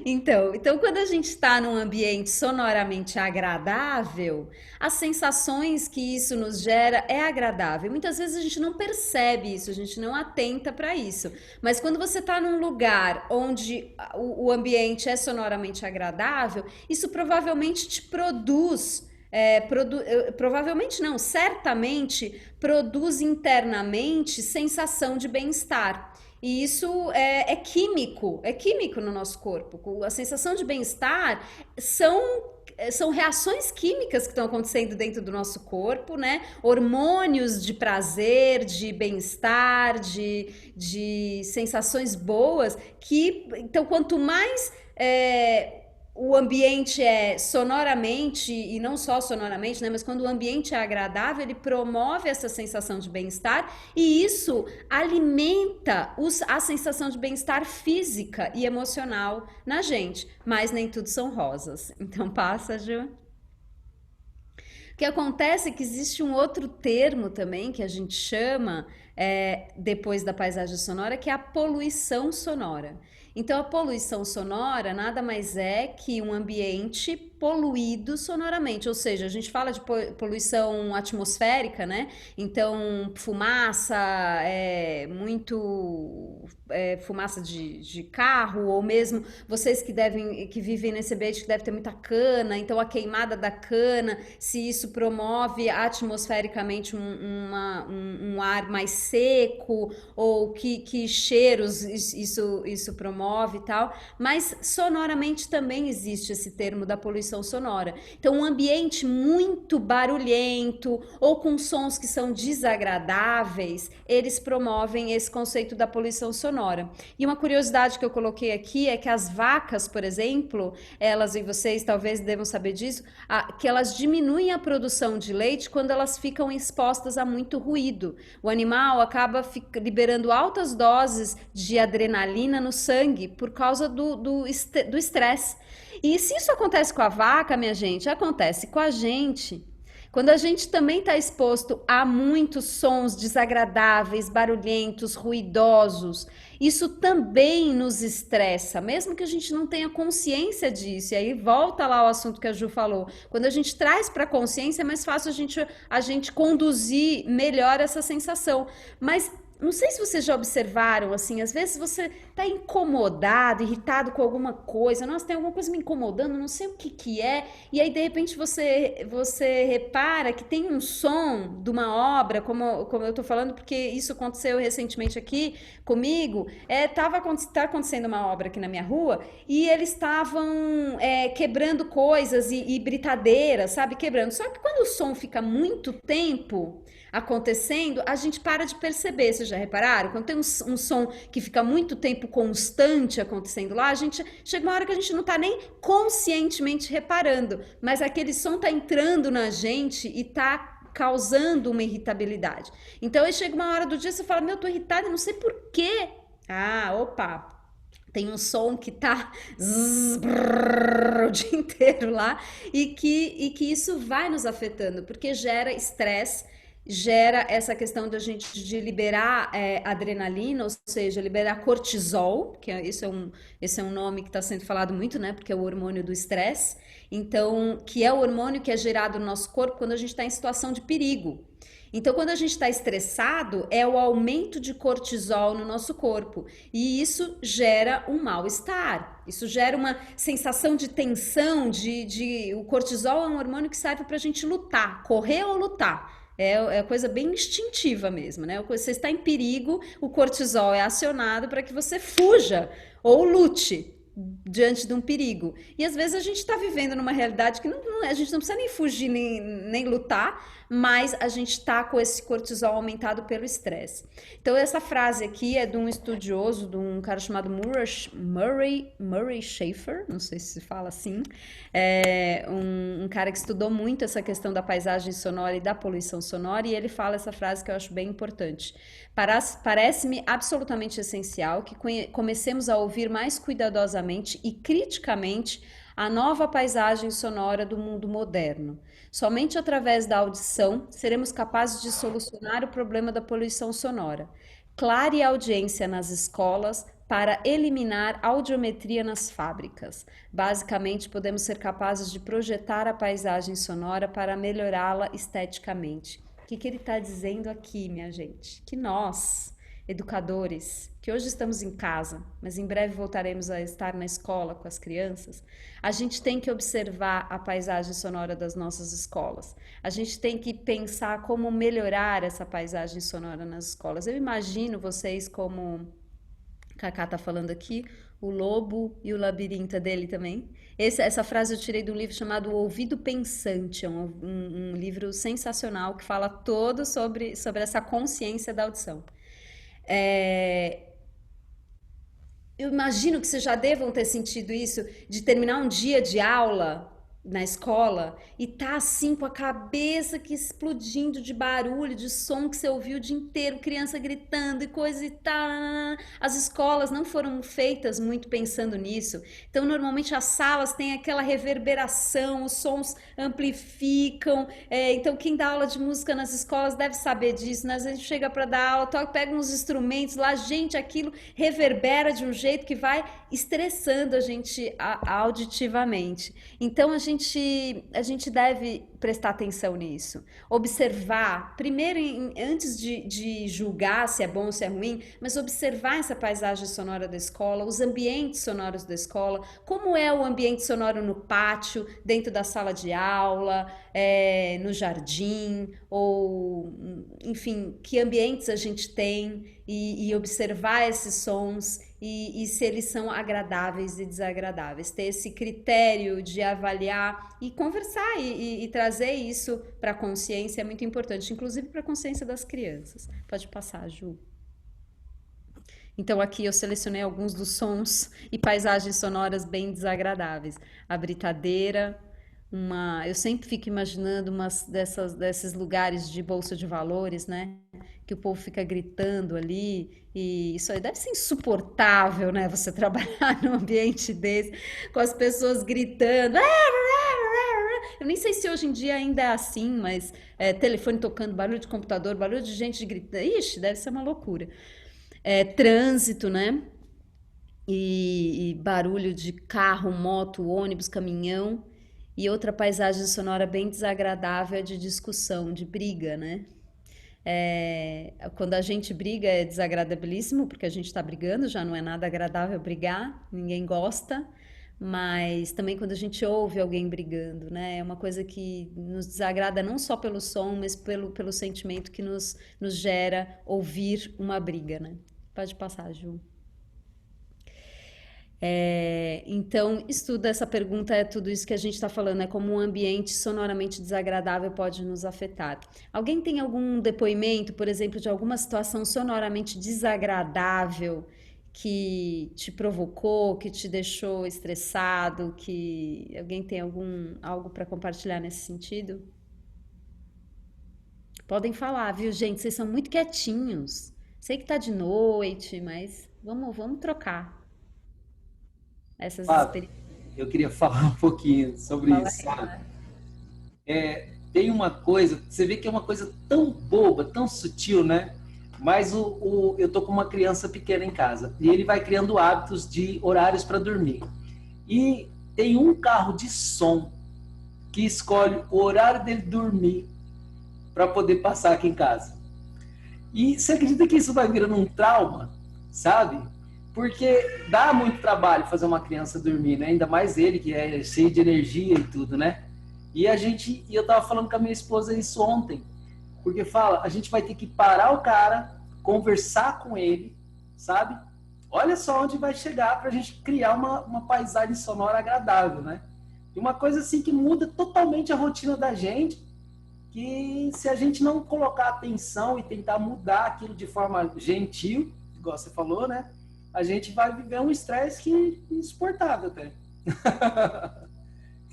Então, quando a gente está num ambiente sonoramente agradável, as sensações que isso nos gera é agradável. Muitas vezes a gente não percebe isso, a gente não atenta para isso. Mas quando você está num lugar onde o ambiente é sonoramente agradável, isso provavelmente te produz. Provavelmente não, certamente produz internamente sensação de bem-estar. E isso é químico no nosso corpo. A sensação de bem-estar são reações químicas que estão acontecendo dentro do nosso corpo, né? Hormônios de prazer, de bem-estar, de sensações boas, então, quanto mais o ambiente é sonoramente, e não só sonoramente, né, mas quando o ambiente é agradável, ele promove essa sensação de bem-estar e isso alimenta a sensação de bem-estar física e emocional na gente. Mas nem tudo são rosas. Então passa, Ju. O que acontece é que existe um outro termo também que a gente chama, depois da paisagem sonora, que é a poluição sonora. Então, a poluição sonora nada mais é que um ambiente poluído sonoramente, ou seja, a gente fala de poluição atmosférica, né? Então, fumaça, fumaça de carro, ou mesmo vocês que vivem nesse ambiente que deve ter muita cana, então a queimada da cana, se isso promove atmosfericamente um ar mais seco, ou que cheiros isso promove e tal, mas sonoramente também existe esse termo da poluição sonora. Então, um ambiente muito barulhento ou com sons que são desagradáveis, eles promovem esse conceito da poluição sonora. E uma curiosidade que eu coloquei aqui é que as vacas, por exemplo, elas, e vocês talvez devam saber disso, que elas diminuem a produção de leite quando elas ficam expostas a muito ruído. O animal acaba liberando altas doses de adrenalina no sangue por causa do estresse. E se isso acontece com a vaca, minha gente, acontece com a gente. Quando a gente também está exposto a muitos sons desagradáveis, barulhentos, ruidosos, isso também nos estressa, mesmo que a gente não tenha consciência disso. E aí volta lá o assunto que a Ju falou. Quando a gente traz para a consciência, é mais fácil a gente conduzir melhor essa sensação. Mas não sei se vocês já observaram, assim, às vezes você tá incomodado, irritado com alguma coisa, nossa, tem alguma coisa me incomodando, não sei o que que é, e aí de repente você repara que tem um som de uma obra, como eu tô falando, porque isso aconteceu recentemente aqui comigo, tá acontecendo uma obra aqui na minha rua, e eles estavam quebrando coisas e britadeiras, sabe, quebrando, só que quando o som fica muito tempo acontecendo, a gente para de perceber. Vocês já repararam? Quando tem um som que fica muito tempo constante acontecendo lá, a gente chega uma hora que a gente não tá nem conscientemente reparando, mas aquele som tá entrando na gente e tá causando uma irritabilidade. Então aí chega uma hora do dia, você fala, meu, eu tô irritada, não sei por quê. Ah, opa, tem um som que tá o dia inteiro lá e que isso vai nos afetando, porque gera estresse, gera essa questão da gente de liberar adrenalina, ou seja, liberar cortisol, que esse é um nome que está sendo falado muito, né? Porque é o hormônio do estresse. Então, que é o hormônio que é gerado no nosso corpo quando a gente está em situação de perigo. Então, quando a gente está estressado, é o aumento de cortisol no nosso corpo. E isso gera um mal-estar. Isso gera uma sensação de tensão, o cortisol é um hormônio que serve para a gente lutar, correr ou lutar. É coisa bem instintiva mesmo, né? Você está em perigo, o cortisol é acionado para que você fuja ou lute diante de um perigo. E às vezes a gente está vivendo numa realidade que a gente não precisa nem fugir nem lutar, mas a gente está com esse cortisol aumentado pelo estresse. Então essa frase aqui é de um estudioso, de um cara chamado Murray Schafer, não sei se se fala assim, um cara que estudou muito essa questão da paisagem sonora e da poluição sonora, e ele fala essa frase que eu acho bem importante. Parece-me absolutamente essencial que comecemos a ouvir mais cuidadosamente e criticamente a nova paisagem sonora do mundo moderno. Somente através da audição seremos capazes de solucionar o problema da poluição sonora. Clare a audiência nas escolas, para eliminar audiometria nas fábricas. Basicamente, podemos ser capazes de projetar a paisagem sonora para melhorá-la esteticamente. O que ele está dizendo aqui, minha gente? Que nós, educadores, que hoje estamos em casa, mas em breve voltaremos a estar na escola com as crianças, a gente tem que observar a paisagem sonora das nossas escolas. A gente tem que pensar como melhorar essa paisagem sonora nas escolas. Eu imagino vocês como Cacá tá falando aqui, o lobo e o labirinto é dele também. Essa frase eu tirei de um livro chamado O Ouvido Pensante, é um livro sensacional que fala todo sobre essa consciência da audição. É, eu imagino que vocês já devam ter sentido isso, de terminar um dia de aula na escola e tá assim com a cabeça que explodindo de barulho, de som que você ouviu o dia inteiro, criança gritando e coisa e tal. As escolas não foram feitas muito pensando nisso. Então, normalmente as salas têm aquela reverberação, os sons amplificam. Então, quem dá aula de música nas escolas deve saber disso, né? Às vezes chega para dar aula, pega uns instrumentos lá, gente, aquilo reverbera de um jeito que vai estressando a gente auditivamente. Então, a gente deve prestar atenção nisso. Observar, primeiro, antes de julgar se é bom ou se é ruim, mas observar essa paisagem sonora da escola, os ambientes sonoros da escola, como é o ambiente sonoro no pátio, dentro da sala de aula, no jardim, ou, enfim, que ambientes a gente tem, e observar esses sons e se eles são agradáveis e desagradáveis. Ter esse critério de avaliar e conversar e trazer isso para a consciência é muito importante, inclusive para a consciência das crianças. Pode passar, Ju. Então aqui eu selecionei alguns dos sons e paisagens sonoras bem desagradáveis. A britadeira, eu sempre fico imaginando desses lugares de bolsa de valores, né? Que o povo fica gritando ali, e isso aí deve ser insuportável, né? Você trabalhar num ambiente desse, com as pessoas gritando. Eu nem sei se hoje em dia ainda é assim, mas telefone tocando, barulho de computador, barulho de gente gritando. Ixi, deve ser uma loucura. Trânsito, né? E barulho de carro, moto, ônibus, caminhão. E outra paisagem sonora bem desagradável é de discussão, de briga, né? Quando a gente briga é desagradabilíssimo, porque a gente está brigando, já não é nada agradável brigar, ninguém gosta, mas também quando a gente ouve alguém brigando, né? É uma coisa que nos desagrada não só pelo som, mas pelo sentimento que nos gera ouvir uma briga, né? Pode passar, Ju. Então, estuda essa pergunta, é tudo isso que a gente está falando, é como um ambiente sonoramente desagradável pode nos afetar. Alguém tem algum depoimento, por exemplo, de alguma situação sonoramente desagradável que te provocou, que te deixou estressado, que alguém tem algo para compartilhar nesse sentido? Podem falar, viu, gente? Vocês são muito quietinhos. Sei que tá de noite, mas vamos trocar essas Fábio, experiências. eu queria falar um pouquinho sobre Fala isso, aí. sabe? Tem uma coisa, você vê que é uma coisa tão boba, tão sutil, né? Mas eu tô com uma criança pequena em casa e ele vai criando hábitos de horários para dormir. E tem um carro de som que escolhe o horário dele dormir para poder passar aqui em casa. E você acredita que isso vai virando um trauma, sabe? Porque dá muito trabalho fazer uma criança dormir, né? Ainda mais ele, que é cheio de energia e tudo, né? E eu tava falando com a minha esposa isso ontem, porque a gente vai ter que parar o cara, conversar com ele, sabe? Olha só onde vai chegar pra gente criar uma paisagem sonora agradável, né? E uma coisa assim que muda totalmente a rotina da gente, que se a gente não colocar atenção e tentar mudar aquilo de forma gentil, igual você falou, né? A gente vai viver um estresse que é insuportável até.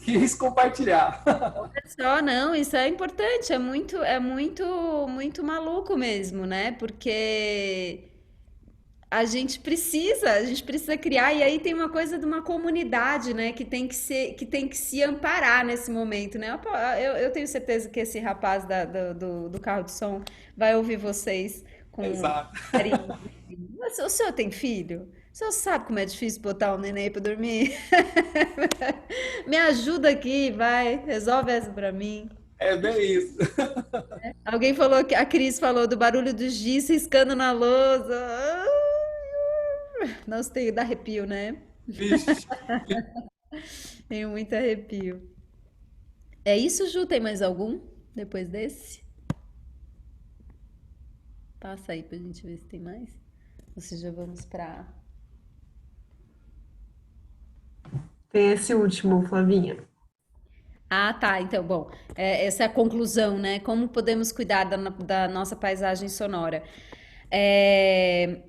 Quis compartilhar. Olha só, não, isso é importante, muito maluco mesmo, né? Porque a gente precisa criar, e aí tem uma coisa de uma comunidade, né, que tem que se amparar nesse momento, né? Eu tenho certeza que esse rapaz do carro de som vai ouvir vocês com Exato. carinho. O senhor tem filho? Você sabe como é difícil botar o neném pra dormir? Me ajuda aqui, vai, resolve essa pra mim. É bem isso. Alguém falou que a Cris falou do barulho do giz riscando na lousa. Nossa, tem dá arrepio, né? Vixe. Tenho muito arrepio. É isso, Ju? Tem mais algum depois desse? Passa aí pra gente ver se tem mais. Ou se já vamos pra. Tem esse último, Flavinha. Ah, tá. Então, bom, essa é a conclusão, né? Como podemos cuidar da nossa paisagem sonora? É,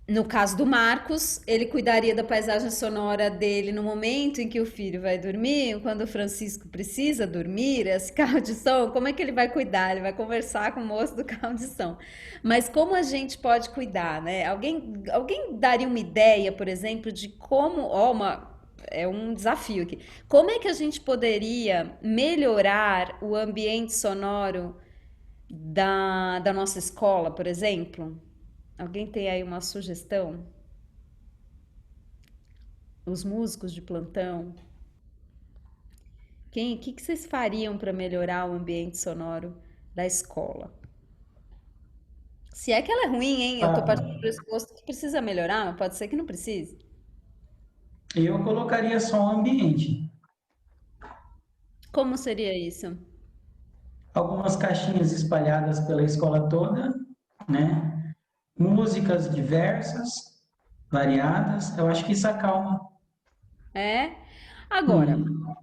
no caso do Marcos, ele cuidaria da paisagem sonora dele no momento em que o filho vai dormir, quando o Francisco precisa dormir, esse carro de som, como é que ele vai cuidar? Ele vai conversar com o moço do carro de som. Mas como a gente pode cuidar, né? Alguém daria uma ideia, por exemplo, de como, ó, é um desafio aqui. Como é que a gente poderia melhorar o ambiente sonoro da nossa escola, por exemplo? Alguém tem aí uma sugestão? Os músicos de plantão? O que vocês fariam para melhorar o ambiente sonoro da escola? Se é que ela é ruim, hein? Eu tô Ah, partindo do pressuposto que precisa melhorar, mas pode ser que não precise. eu colocaria som ambiente. Como seria isso? Algumas caixinhas espalhadas pela escola toda, né? Músicas diversas, variadas. Eu acho que isso acalma. É? Agora, Hum.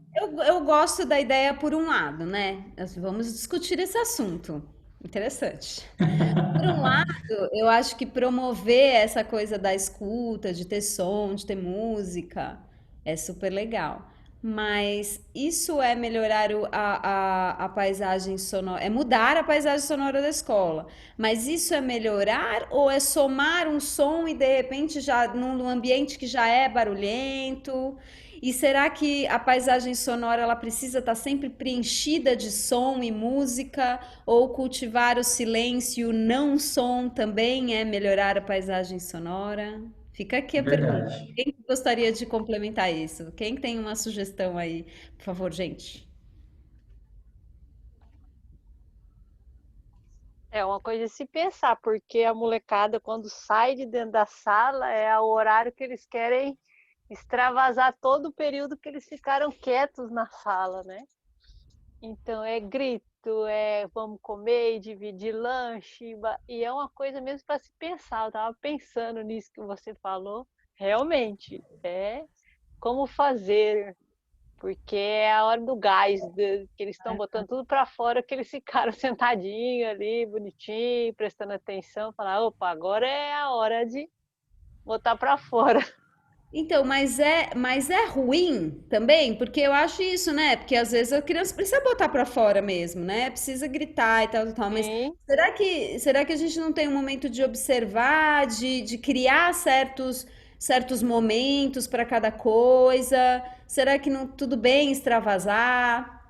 eu gosto da ideia por um lado, né? Vamos discutir esse assunto. Interessante. Por um lado, eu acho que promover essa coisa da escuta, de ter som, de ter música, é super legal. Mas isso é melhorar a paisagem sonora, é mudar a paisagem sonora da escola. Mas isso é melhorar ou é somar um som e de repente já num ambiente que já é barulhento? E será que a paisagem sonora ela precisa estar sempre preenchida de som e música? Ou cultivar o silêncio e o não som também é melhorar a paisagem sonora? Fica aqui a pergunta. Verdade. Quem gostaria de complementar isso? Quem tem uma sugestão aí? Por favor, gente. É uma coisa a se pensar, porque a molecada, quando sai de dentro da sala, é o horário que eles querem extravasar todo o período que eles ficaram quietos na sala, né? Então é grito, é vamos comer, dividir lanche, e é uma coisa mesmo para se pensar. Eu estava pensando nisso que você falou. Realmente, é como fazer, porque é a hora do gás, que eles estão botando tudo para fora, que eles ficaram sentadinhos ali, bonitinho, prestando atenção, falar, opa, agora é a hora de botar para fora. Então, mas é ruim também, porque eu acho isso, né? Porque às vezes a criança precisa botar pra fora mesmo, né? Precisa gritar e tal, tal, tal. Mas Sim, será que a gente não tem um momento de observar, de criar certos momentos para cada coisa? Será que não tudo bem extravasar?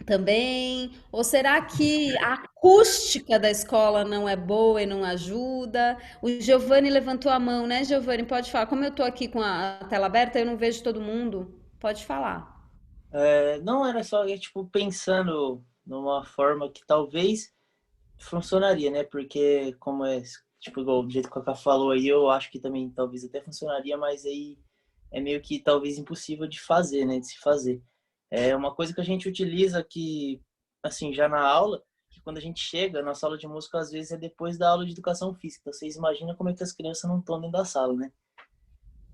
Também? Ou será que a acústica da escola não é boa e não ajuda? O Giovanni levantou a mão, né, Giovanni? Pode falar. Como eu tô aqui com a tela aberta, eu não vejo todo mundo. Pode falar. Não era só, tipo, pensando numa forma que talvez funcionaria, né? Porque, como é, tipo, igual do jeito que a Cacá falou aí, eu acho que também talvez até funcionaria, mas aí é meio que talvez impossível de fazer, né? De se fazer. É uma coisa que a gente utiliza que, assim, já na aula, que quando a gente chega, nossa aula de música, às vezes é depois da aula de educação física. Então, vocês imaginam como é que as crianças não estão dentro da sala, né?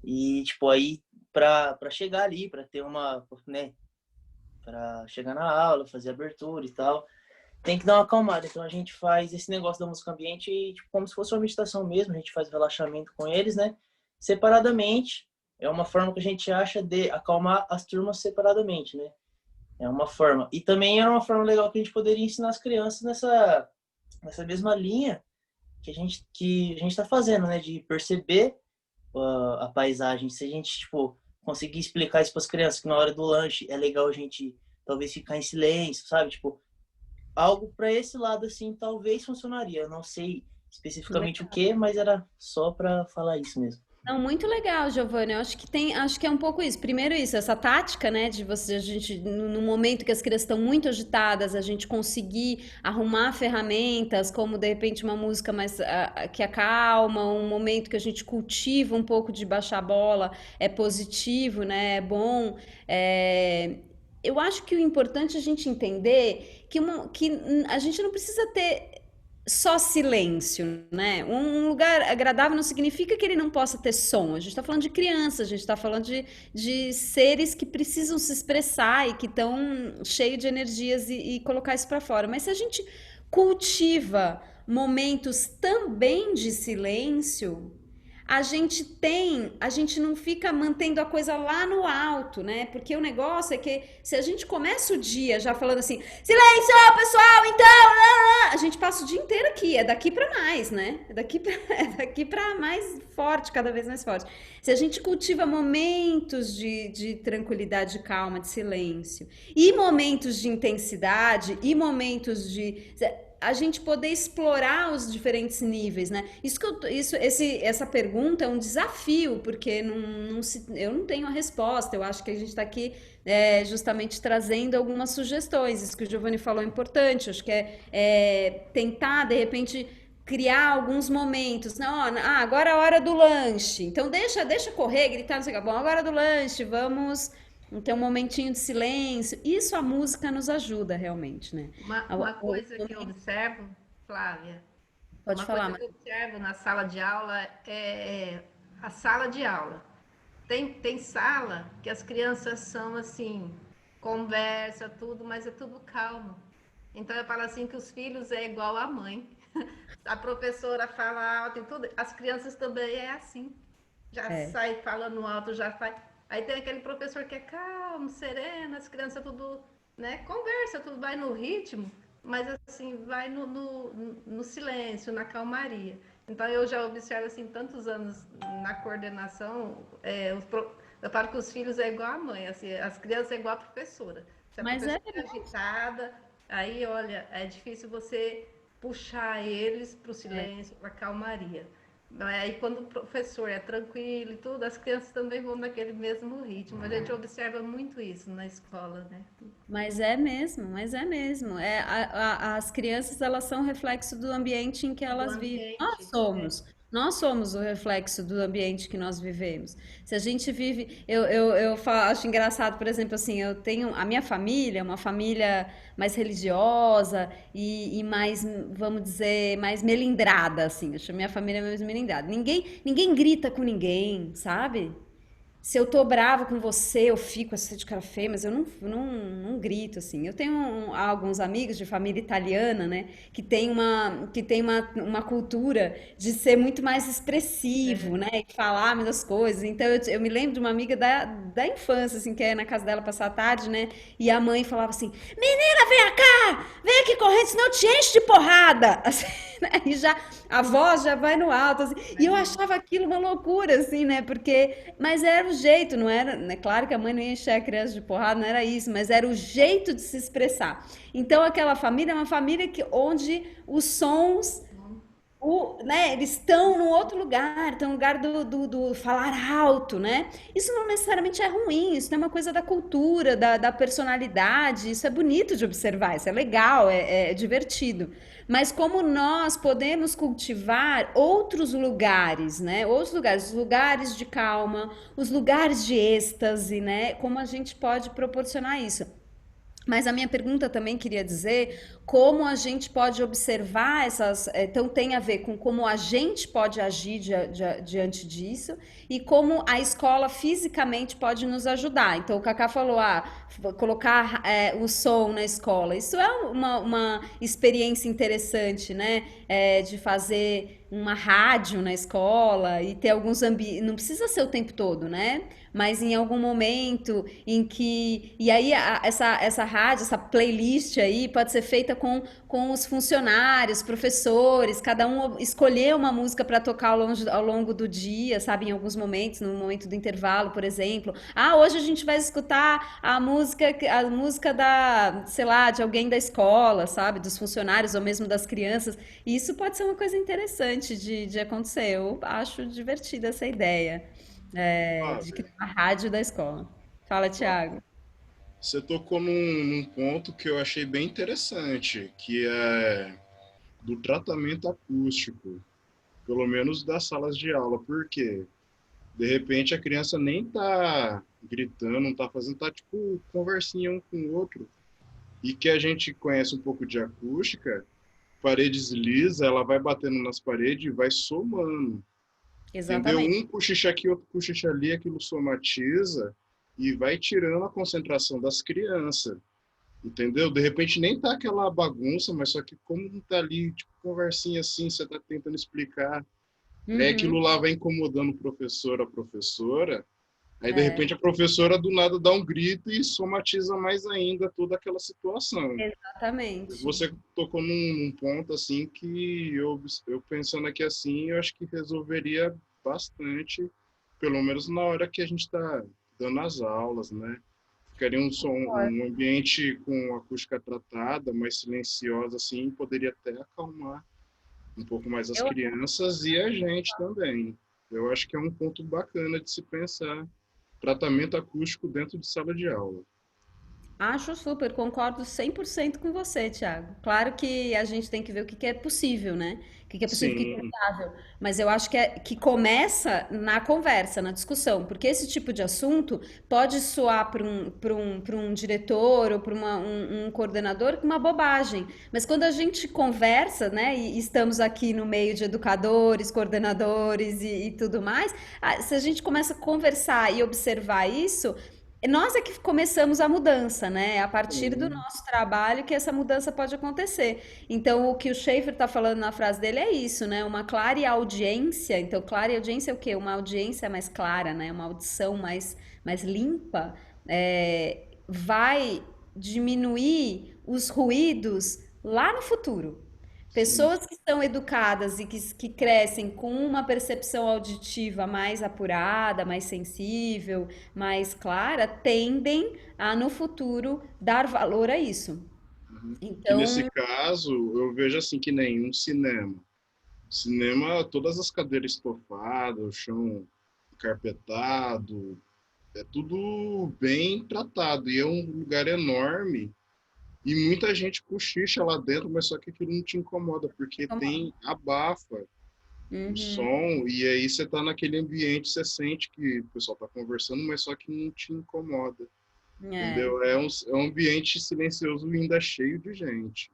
E, tipo, aí, para chegar ali, para ter uma, né? Para chegar na aula, fazer abertura e tal, tem que dar uma acalmada. Então, a gente faz esse negócio da música ambiente tipo, como se fosse uma meditação mesmo. A gente faz relaxamento com eles, né? Separadamente. É uma forma que a gente acha de acalmar as turmas separadamente, né? É uma forma. E também era uma forma legal que a gente poderia ensinar as crianças nessa mesma linha que a gente está fazendo, né? De perceber a paisagem. Se a gente, tipo, conseguir explicar isso para as crianças, que na hora do lanche é legal a gente talvez ficar em silêncio, sabe? Tipo, algo para esse lado, assim, talvez funcionaria. Eu não sei especificamente o que, mas era só para falar isso mesmo. Não, muito legal, Giovanni. Eu acho que é um pouco isso. Primeiro isso, essa tática, né, de você a gente no momento que as crianças estão muito agitadas, a gente conseguir arrumar ferramentas, como de repente uma música mais que acalma, um momento que a gente cultiva um pouco de baixar a bola, é positivo, né? É bom. É, eu acho que o importante é a gente entender a gente não precisa ter só silêncio, né? Um lugar agradável não significa que ele não possa ter som. A gente está falando de crianças, a gente está falando de seres que precisam se expressar e que estão cheios de energias e colocar isso para fora. Mas se a gente cultiva momentos também de silêncio, a gente não fica mantendo a coisa lá no alto, né? Porque o negócio é que se a gente começa o dia já falando assim, silêncio, pessoal, então, a gente passa o dia inteiro aqui, é daqui para mais, né? É daqui para mais forte, cada vez mais forte. Se a gente cultiva momentos de tranquilidade, calma, de silêncio, e momentos de intensidade, e momentos de a gente poder explorar os diferentes níveis, né? Essa pergunta é um desafio, porque eu não tenho a resposta. Eu acho que a gente está aqui justamente trazendo algumas sugestões. Isso que o Giovanni falou é importante. Acho que é tentar, de repente, criar alguns momentos. Não, agora é a hora do lanche. Então deixa correr, gritar, não sei o que. Bom, agora é do lanche, vamos ter um momentinho de silêncio. Isso a música nos ajuda realmente, né? Uma coisa que eu observo, Flávia, Pode uma falar, coisa que eu observo na sala de aula é a sala de aula. Tem sala que as crianças são assim, conversa, tudo, mas é tudo calmo. Então eu falo assim que os filhos é igual a mãe. A professora fala alto e tudo, as crianças também é assim. Já é. sai falando alto, já faz. Aí tem aquele professor que é calmo, sereno, as crianças tudo, né, conversa, tudo vai no ritmo, mas assim, vai no silêncio, na calmaria. Então eu já observo assim, tantos anos na coordenação, eu falo que os filhos é igual a mãe, assim, as crianças é igual a professora. Se a Mas é professora é agitada, aí olha, é difícil você puxar eles para o silêncio, para a calmaria. Aí quando o professor é tranquilo e tudo, as crianças também vão naquele mesmo ritmo. A gente observa muito isso na escola, né? Mas é mesmo, mas é mesmo. As crianças, elas são reflexo do ambiente em que Do elas vivem. ambiente. Nós somos o reflexo do ambiente que nós vivemos. Se a gente vive, acho engraçado, por exemplo, assim, eu tenho a minha família, uma família mais religiosa e mais, vamos dizer, mais melindrada, assim. Acho a minha família mais melindrada. Ninguém grita com ninguém, sabe? Se eu tô brava com você, eu fico assim de cara feia, mas eu não grito assim. Eu tenho alguns amigos de família italiana, né, que tem uma cultura de ser muito mais expressivo, né, e falar das coisas. Então eu me lembro de uma amiga da infância, assim, que é na casa dela passar a tarde, né, e a mãe falava assim: Menina, vem cá, vem aqui correndo, senão eu te enche de porrada. Assim, né, e já a voz já vai no alto, assim. E eu achava aquilo uma loucura, assim, né, porque mas era o jeito, não era, né? Claro que a mãe não ia encher a criança de porrada, não era isso, mas era o jeito de se expressar. Então aquela família é uma família onde os sons, né, eles estão num outro lugar, estão no lugar do falar alto, né? Isso não necessariamente é ruim, isso não é uma coisa da cultura, da personalidade, isso é bonito de observar, isso é legal, é divertido. Mas como nós podemos cultivar outros lugares, né? Outros lugares, os lugares de calma, os lugares de êxtase, né? Como a gente pode proporcionar isso? Mas a minha pergunta também queria dizer como a gente pode observar essas. Então, tem a ver com como a gente pode agir diante disso e como a escola fisicamente pode nos ajudar. Então, o Cacá falou: colocar o som na escola. Isso é uma experiência interessante, né? De fazer uma rádio na escola e ter alguns ambientes. Não precisa ser o tempo todo, né? Mas em algum momento em que. E aí, essa rádio, essa playlist aí, pode ser feita com os funcionários, professores, cada um escolher uma música para tocar ao longo do dia, sabe? Em alguns momentos, no momento do intervalo, por exemplo. Ah, hoje a gente vai escutar a música da, sei lá, de alguém da escola, sabe? Dos funcionários ou mesmo das crianças. E isso pode ser uma coisa interessante de acontecer. Eu acho divertida essa ideia, de Flávia, criar a rádio da escola. Fala, Thiago. você tocou num ponto que eu achei bem interessante, que é do tratamento acústico, pelo menos das salas de aula. Por quê? De repente a criança nem tá gritando, não tá fazendo, tá tipo conversinha um com o outro. E que a gente conhece um pouco de acústica, paredes lisas, ela vai batendo nas paredes e vai somando. Entendeu? Exatamente. Um cochicha aqui, outro cochicha ali, aquilo somatiza e vai tirando a concentração das crianças. Entendeu? De repente nem tá aquela bagunça, mas só que como tá ali, tipo, conversinha assim, você tá tentando explicar, aí aquilo Uhum. lá vai incomodando o professor, a professora, aí de É, repente a professora do nada dá um grito e somatiza mais ainda toda aquela situação. exatamente. Você tocou num ponto assim que eu pensando aqui assim, eu acho que resolveria bastante, pelo menos na hora que a gente está dando as aulas, né? Ficaria um ambiente com acústica tratada, mais silenciosa assim, poderia até acalmar um pouco mais as Eu crianças e a gente também. Eu acho que é um ponto bacana de se pensar, tratamento acústico dentro de sala de aula. acho super, concordo 100% com você, Thiago. Claro que a gente tem que ver o que que é possível, né? O que que é possível, o que que é Sim, viável. Mas eu acho que começa na conversa, na discussão, porque esse tipo de assunto pode soar para um diretor ou para um coordenador uma bobagem. Mas quando a gente conversa, né, e estamos aqui no meio de educadores, coordenadores e tudo mais, se a gente começa a conversar e observar isso, nós é que começamos a mudança, né? É a partir do sim. nosso trabalho que essa mudança pode acontecer. Então, o que o Schaefer está falando na frase dele é isso, né? Uma clara audiência. Então, clara audiência é o quê? Uma audiência mais clara, né? Uma audição mais limpa, vai diminuir os ruídos lá no futuro. Sim. Pessoas que são educadas e que crescem com uma percepção auditiva mais apurada, mais sensível, mais clara, tendem a, no futuro, dar valor a isso. Uhum. Que nesse Então, caso, eu vejo assim que nem um cinema. Cinema, todas as cadeiras estofadas, o chão carpetado, é tudo bem tratado. E é um lugar enorme. E muita gente cochicha lá dentro, mas só que aquilo não te incomoda, porque tem abafa o uhum, som, e aí você tá naquele ambiente, você sente que o pessoal tá conversando, mas só que não te incomoda. é, Entendeu? É um ambiente silencioso e ainda cheio de gente.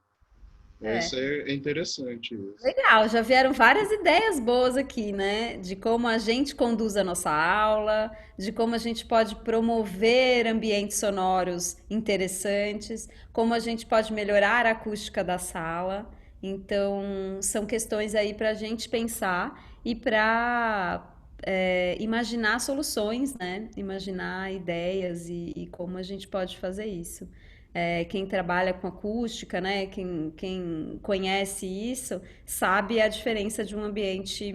Isso é. é interessante isso. Legal, já vieram várias ideias boas aqui, né? De como a gente conduz a nossa aula, de como a gente pode promover ambientes sonoros interessantes, como a gente pode melhorar a acústica da sala. Então, são questões aí para a gente pensar e para imaginar soluções, né? Imaginar ideias e como a gente pode fazer isso. Quem trabalha com acústica, né? Quem conhece isso, sabe a diferença de um ambiente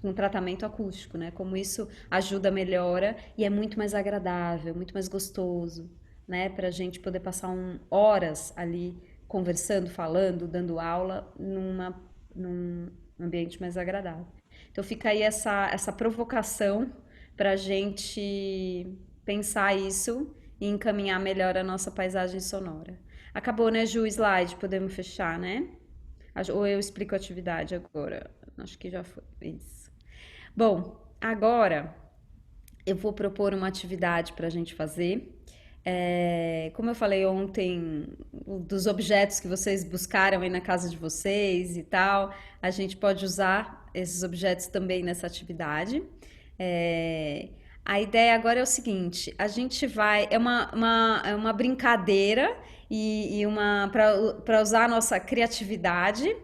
com tratamento acústico, né? Como isso ajuda, melhora e é muito mais agradável, muito mais gostoso, né? Para a gente poder passar horas ali conversando, falando, dando aula num ambiente mais agradável. Então fica aí essa provocação para a gente pensar isso e encaminhar melhor a nossa paisagem sonora. Acabou, né, Ju, o slide? Podemos fechar, né? Ou eu explico a atividade agora? Acho que já foi. Isso. Bom, agora eu vou propor uma atividade para a gente fazer. Como eu falei ontem, dos objetos que vocês buscaram aí na casa de vocês e tal, a gente pode usar esses objetos também nessa atividade. É, a ideia agora é o seguinte: a gente vai. É uma brincadeira e uma para usar a nossa criatividade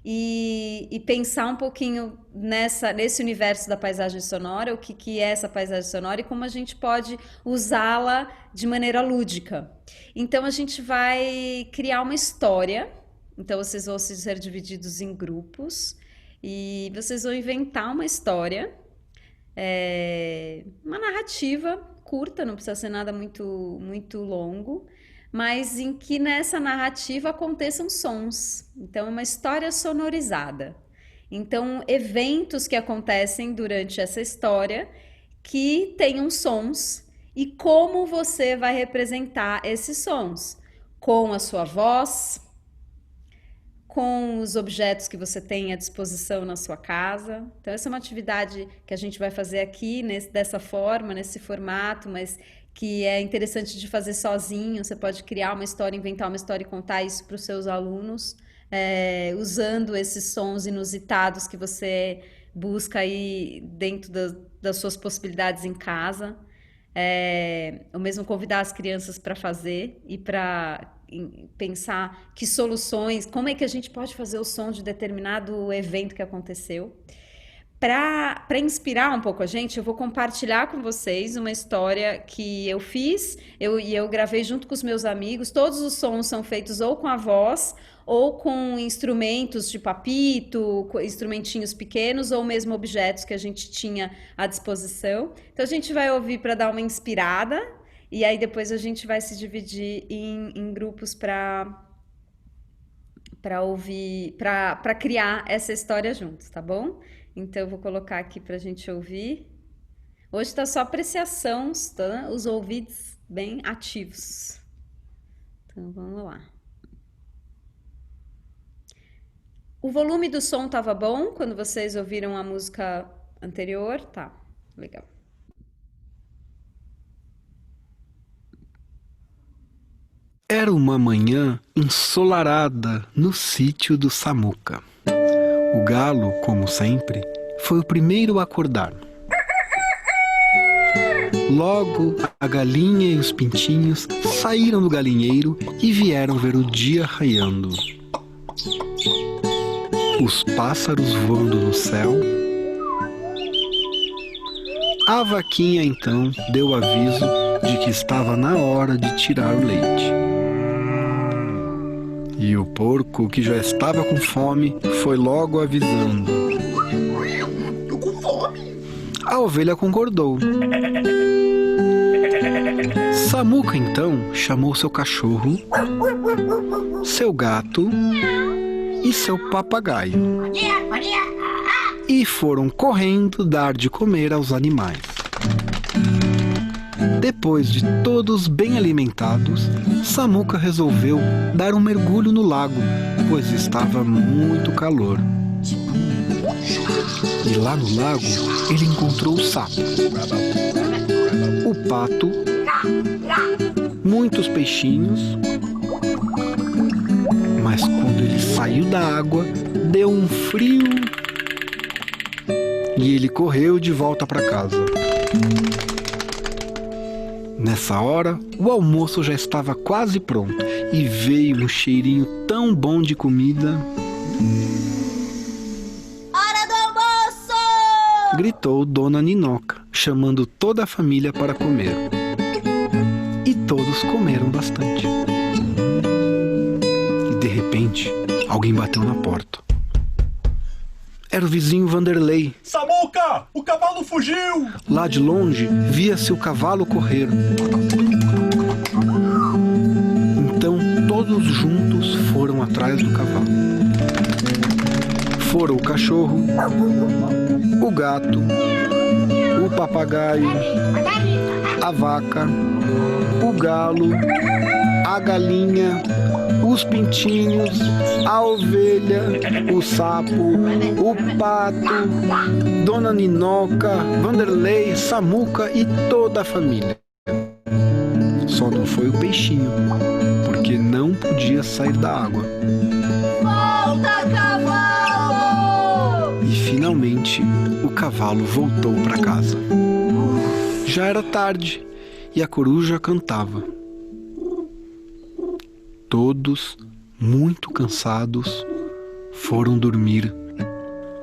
e pensar um pouquinho nesse universo da paisagem sonora, o que é essa paisagem sonora e como a gente pode usá-la de maneira lúdica. Então a gente vai criar uma história, então vocês vão ser divididos em grupos e vocês vão inventar uma história, uma narrativa curta, não precisa ser nada muito longo, mas em que nessa narrativa aconteçam sons. Então, é uma história sonorizada. Então, eventos que acontecem durante essa história que tenham sons e como você vai representar esses sons. Com a sua voz, com os objetos que você tem à disposição na sua casa. Então, essa é uma atividade que a gente vai fazer aqui dessa forma, nesse formato, mas que é interessante de fazer sozinho. Você pode criar uma história, inventar uma história e contar isso para os seus alunos, usando esses sons inusitados que você busca aí dentro das suas possibilidades em casa. Ou mesmo convidar as crianças para fazer e para pensar que soluções, como é que a gente pode fazer o som de determinado evento que aconteceu. Para inspirar um pouco a gente, eu vou compartilhar com vocês uma história que eu fiz, eu gravei junto com os meus amigos. Todos os sons são feitos ou com a voz, ou com instrumentos tipo apito, instrumentinhos pequenos, ou mesmo objetos que a gente tinha à disposição. Então a gente vai ouvir para dar uma inspirada, e aí depois a gente vai se dividir em grupos para ouvir, para criar essa história juntos, tá bom? Então, eu vou colocar aqui para a gente ouvir. Hoje está só apreciação, tá? Os ouvidos bem ativos. Então, vamos lá. O volume do som estava bom quando vocês ouviram a música anterior? Tá, legal. Era uma manhã ensolarada no sítio do Samuca. O galo, como sempre, foi o primeiro a acordar. Logo, a galinha e os pintinhos saíram do galinheiro e vieram ver o dia raiando. Os pássaros voando no céu. A vaquinha, então, deu aviso de que estava na hora de tirar o leite. E o porco, que já estava com fome, foi logo avisando. Tô com fome. A ovelha concordou. Samuca, então, chamou seu cachorro, seu gato e seu papagaio. E foram correndo dar de comer aos animais. Depois de todos bem alimentados, Samuca resolveu dar um mergulho no lago, pois estava muito calor. E lá no lago, ele encontrou o sapo, o pato, muitos peixinhos. Mas quando ele saiu da água, deu um frio e ele correu de volta para casa. Nessa hora, o almoço já estava quase pronto e veio um cheirinho tão bom de comida. Hora do almoço! Gritou Dona Ninoca, chamando toda a família para comer. E todos comeram bastante. E de repente, alguém bateu na porta. Era o vizinho Vanderlei. Samuca! O cavalo fugiu! Lá de longe, via-se o cavalo correr. Então, todos juntos foram atrás do cavalo. Foram o cachorro, o gato, o papagaio, a vaca, o galo, a galinha, os pintinhos, a ovelha, o sapo, o pato, Dona Ninoca, Vanderlei, Samuca e toda a família. Só não foi o peixinho, porque não podia sair da água. Volta, cavalo! E finalmente o cavalo voltou para casa. Já era tarde e a coruja cantava. Todos, muito cansados, foram dormir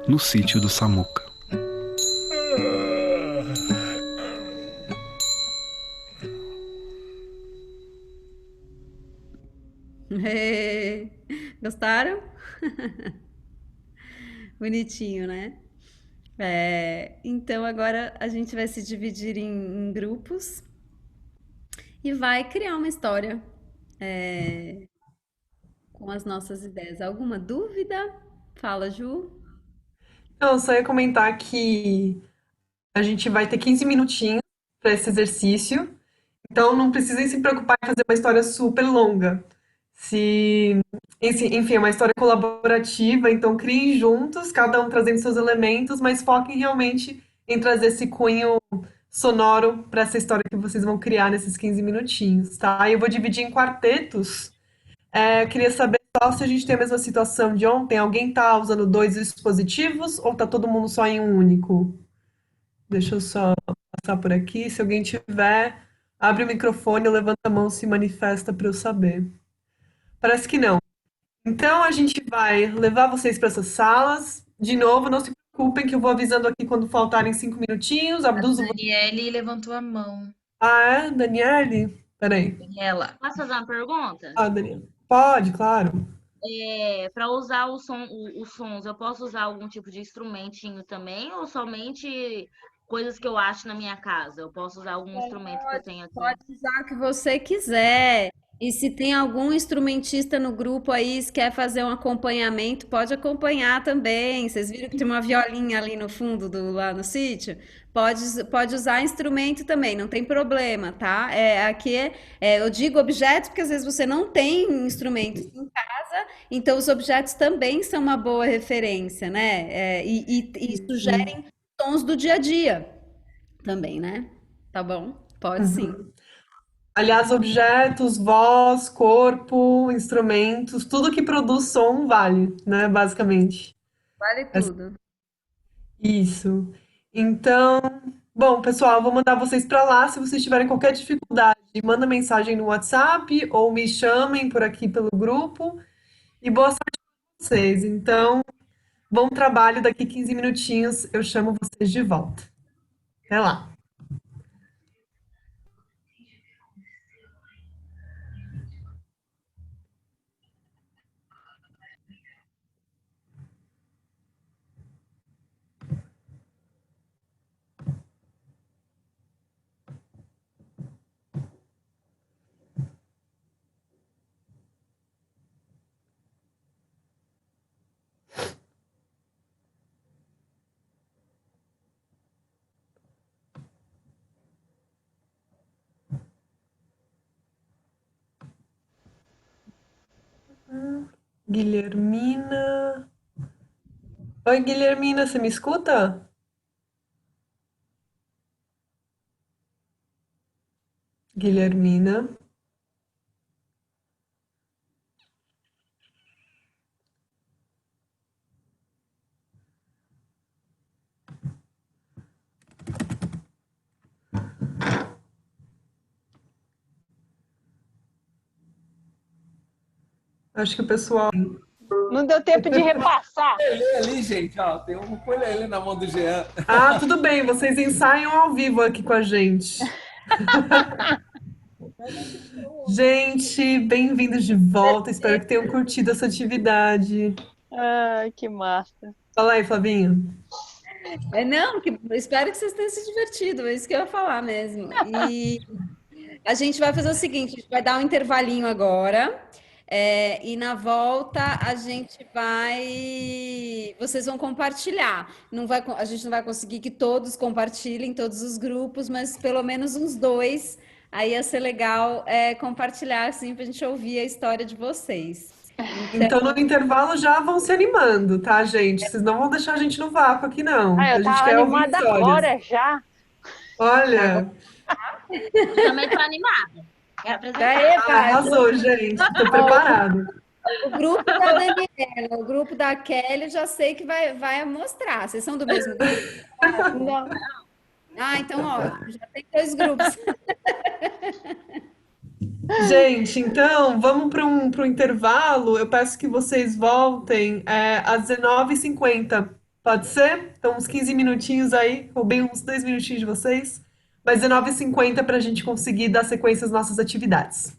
no sítio do Samuca. Gostaram? Bonitinho, né? Então agora a gente vai se dividir em grupos e vai criar uma história com as nossas ideias. Alguma dúvida? Fala, Ju. Não, só ia comentar que a gente vai ter 15 minutinhos para esse exercício, então não precisem se preocupar em fazer uma história super longa. Se, enfim, é uma história colaborativa, então criem juntos, cada um trazendo seus elementos, mas foquem realmente em trazer esse cunho sonoro para essa história que vocês vão criar nesses 15 minutinhos, tá? Eu vou dividir em quartetos. Queria saber só se a gente tem a mesma situação de ontem. Alguém tá usando dois dispositivos ou tá todo mundo só em um único? Deixa eu só passar por aqui. Se alguém tiver, abre o microfone, levanta a mão, se manifesta para eu saber. Parece que não. Então a gente vai levar vocês para essas salas. De novo, não se preocupem que eu vou avisando aqui quando faltarem 5 minutinhos. A Abduzo. Daniele levantou a mão. Ah, é? Daniele? Peraí. Daniela. Posso fazer uma pergunta? Ah, Daniela. Pode, claro. Para usar os sons, eu posso usar algum tipo de instrumentinho também ou somente coisas que eu acho na minha casa? Eu posso usar algum instrumento que eu tenho aqui? Pode usar o que você quiser. E se tem algum instrumentista no grupo aí que quer fazer um acompanhamento, pode acompanhar também. Vocês viram que tem uma violinha ali no fundo lá no sítio? Pode usar instrumento também, não tem problema, tá? Aqui eu digo objetos porque às vezes você não tem instrumentos em casa, então os objetos também são uma boa referência, né? E sugerem sons do dia a dia também, né? Tá bom? Pode sim. Aliás, objetos, voz, corpo, instrumentos, tudo que produz som vale, né? Basicamente. Vale tudo. Isso. Então, bom, pessoal, vou mandar vocês para lá. Se vocês tiverem qualquer dificuldade, manda mensagem no WhatsApp ou me chamem por aqui pelo grupo. E boa sorte para vocês. Então, bom trabalho. Daqui 15 minutinhos eu chamo vocês de volta. Até lá. Guilhermina. Oi, Guilhermina, você me escuta? Guilhermina. Acho que o pessoal. Não deu tempo de repassar. Ele ali, gente, ó, tem um ukulele na mão do Jean. Ah, tudo bem, vocês ensaiam ao vivo aqui com a gente. Gente, bem-vindos de volta. Espero que tenham curtido essa atividade. Ai, que massa. Fala aí, Flavinha. Não, espero que vocês tenham se divertido, é isso que eu ia falar mesmo. E a gente vai fazer o seguinte, a gente vai dar um intervalinho agora, e na volta a gente vocês vão compartilhar. A gente não vai conseguir que todos compartilhem, todos os grupos, mas pelo menos uns 2, aí ia ser legal compartilhar, assim, pra gente ouvir a história de vocês. Então, no intervalo já vão se animando, tá, gente? Vocês não vão deixar a gente no vácuo aqui, não. A Eu gente tava quer ouvir animada histórias. agora já. Olha, Também tô animada. Quero apresentar. arrasou, gente. Tô preparado. O grupo da Daniela, o grupo da Kelly, eu já sei que vai mostrar. Vocês são do mesmo grupo? Não. Ah, então, ó, já tem 2 grupos. Gente, então vamos para um intervalo. Eu peço que vocês voltem às 19h50. Pode ser? Então, uns 15 minutinhos aí, ou bem uns 2 minutinhos de vocês. Mas 19h50 para a gente conseguir dar sequência às nossas atividades.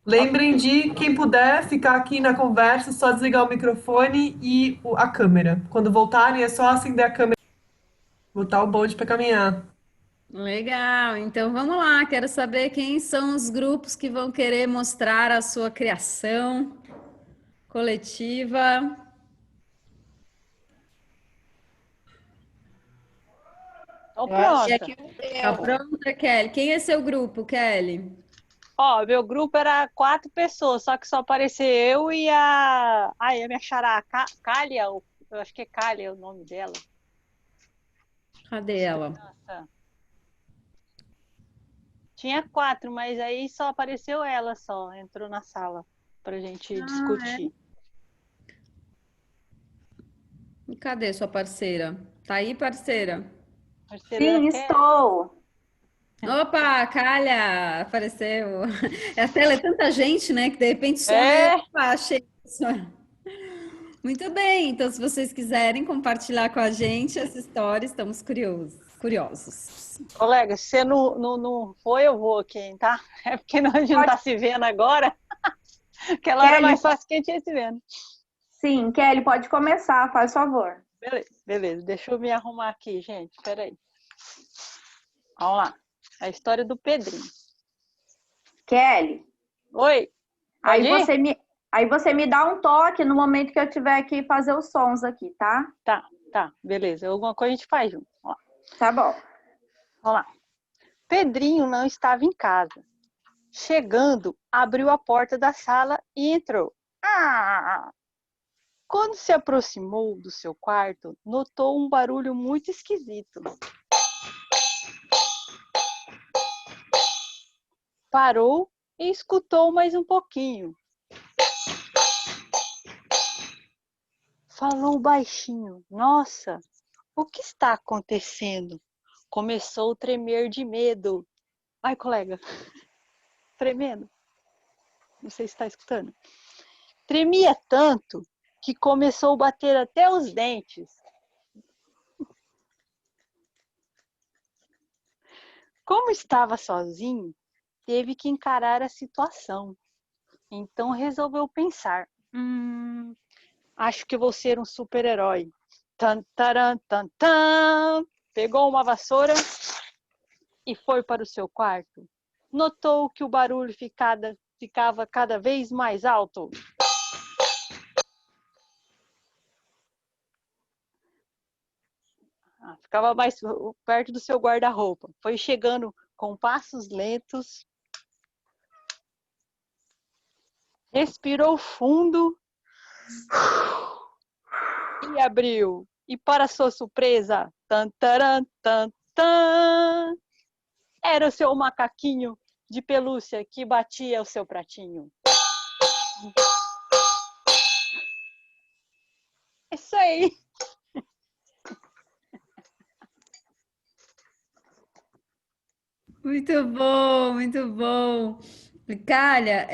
Lembrem de, quem puder, ficar aqui na conversa, só desligar o microfone e a câmera. Quando voltarem, é só acender a câmera e botar o bonde para caminhar. Legal, então vamos lá. Quero saber quem são os grupos que vão querer mostrar a sua criação coletiva. Então, E pronto. aqui, tá pronta, Kelly? Quem é seu grupo, Kelly? Ó, meu grupo era 4 pessoas, só que só apareceu eu e a. Ai, a minha xará, Cália, eu acho que é Cália o nome dela. Cadê ela? Nossa. Tinha 4, mas aí só apareceu ela só, entrou na sala pra gente discutir. E cadê sua parceira? Tá aí, parceira? Parceira Sim, da Kelly. estou. Opa, Calha, apareceu. A tela é tanta gente, né, que de repente só É. eu. Opa, achei isso. Muito bem, então se vocês quiserem compartilhar com a gente essa história, estamos curiosos. Colega, se você não foi, eu vou aqui, tá? É porque a gente não tá se vendo agora. Aquela hora é mais fácil que a gente ia se vendo. Sim, Kelly, pode começar, faz favor. Beleza. Deixa eu me arrumar aqui, gente. Peraí. Vamos lá. A história do Pedrinho. Kelly. Oi. Aí Pode ir? você me dá um toque no momento que eu tiver que fazer os sons aqui, tá? Tá. Beleza. Alguma coisa a gente faz junto. Ó. Tá bom. Vamos lá. Pedrinho não estava em casa. Chegando, abriu a porta da sala e entrou. Quando se aproximou do seu quarto, notou um barulho muito esquisito. Parou e escutou mais um pouquinho. Falou baixinho. Nossa, o que está acontecendo? Começou a tremer de medo. Ai, colega. Tremendo. Não sei se está escutando. Tremia tanto que começou a bater até os dentes. Como estava sozinho, teve que encarar a situação. Então resolveu pensar. Acho que vou ser um super-herói. Tan, taran, tan, tan. Pegou uma vassoura e foi para o seu quarto. Notou que o barulho ficava cada vez mais alto. Ficava mais perto do seu guarda-roupa. Foi chegando com passos lentos. Respirou fundo e abriu. E para sua surpresa, tan, taran, tan, tan, era o seu macaquinho de pelúcia que batia o seu pratinho. Isso aí. Muito bom, muito bom. Calha,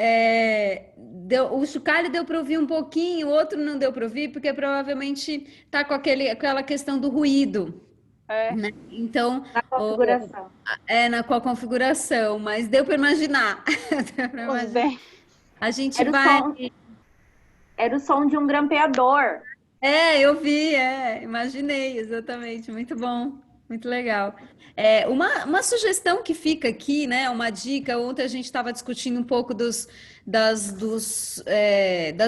o Chucalho deu para ouvir um pouquinho, o outro não deu para ouvir, porque provavelmente está com aquela questão do ruído. Né? Então, Na configuração. com a configuração, mas deu para imaginar. A gente vai. Era o som de um grampeador. Eu vi, imaginei, exatamente. Muito bom, muito legal. Uma sugestão que fica aqui, né? Uma dica. Ontem a gente estava discutindo um pouco das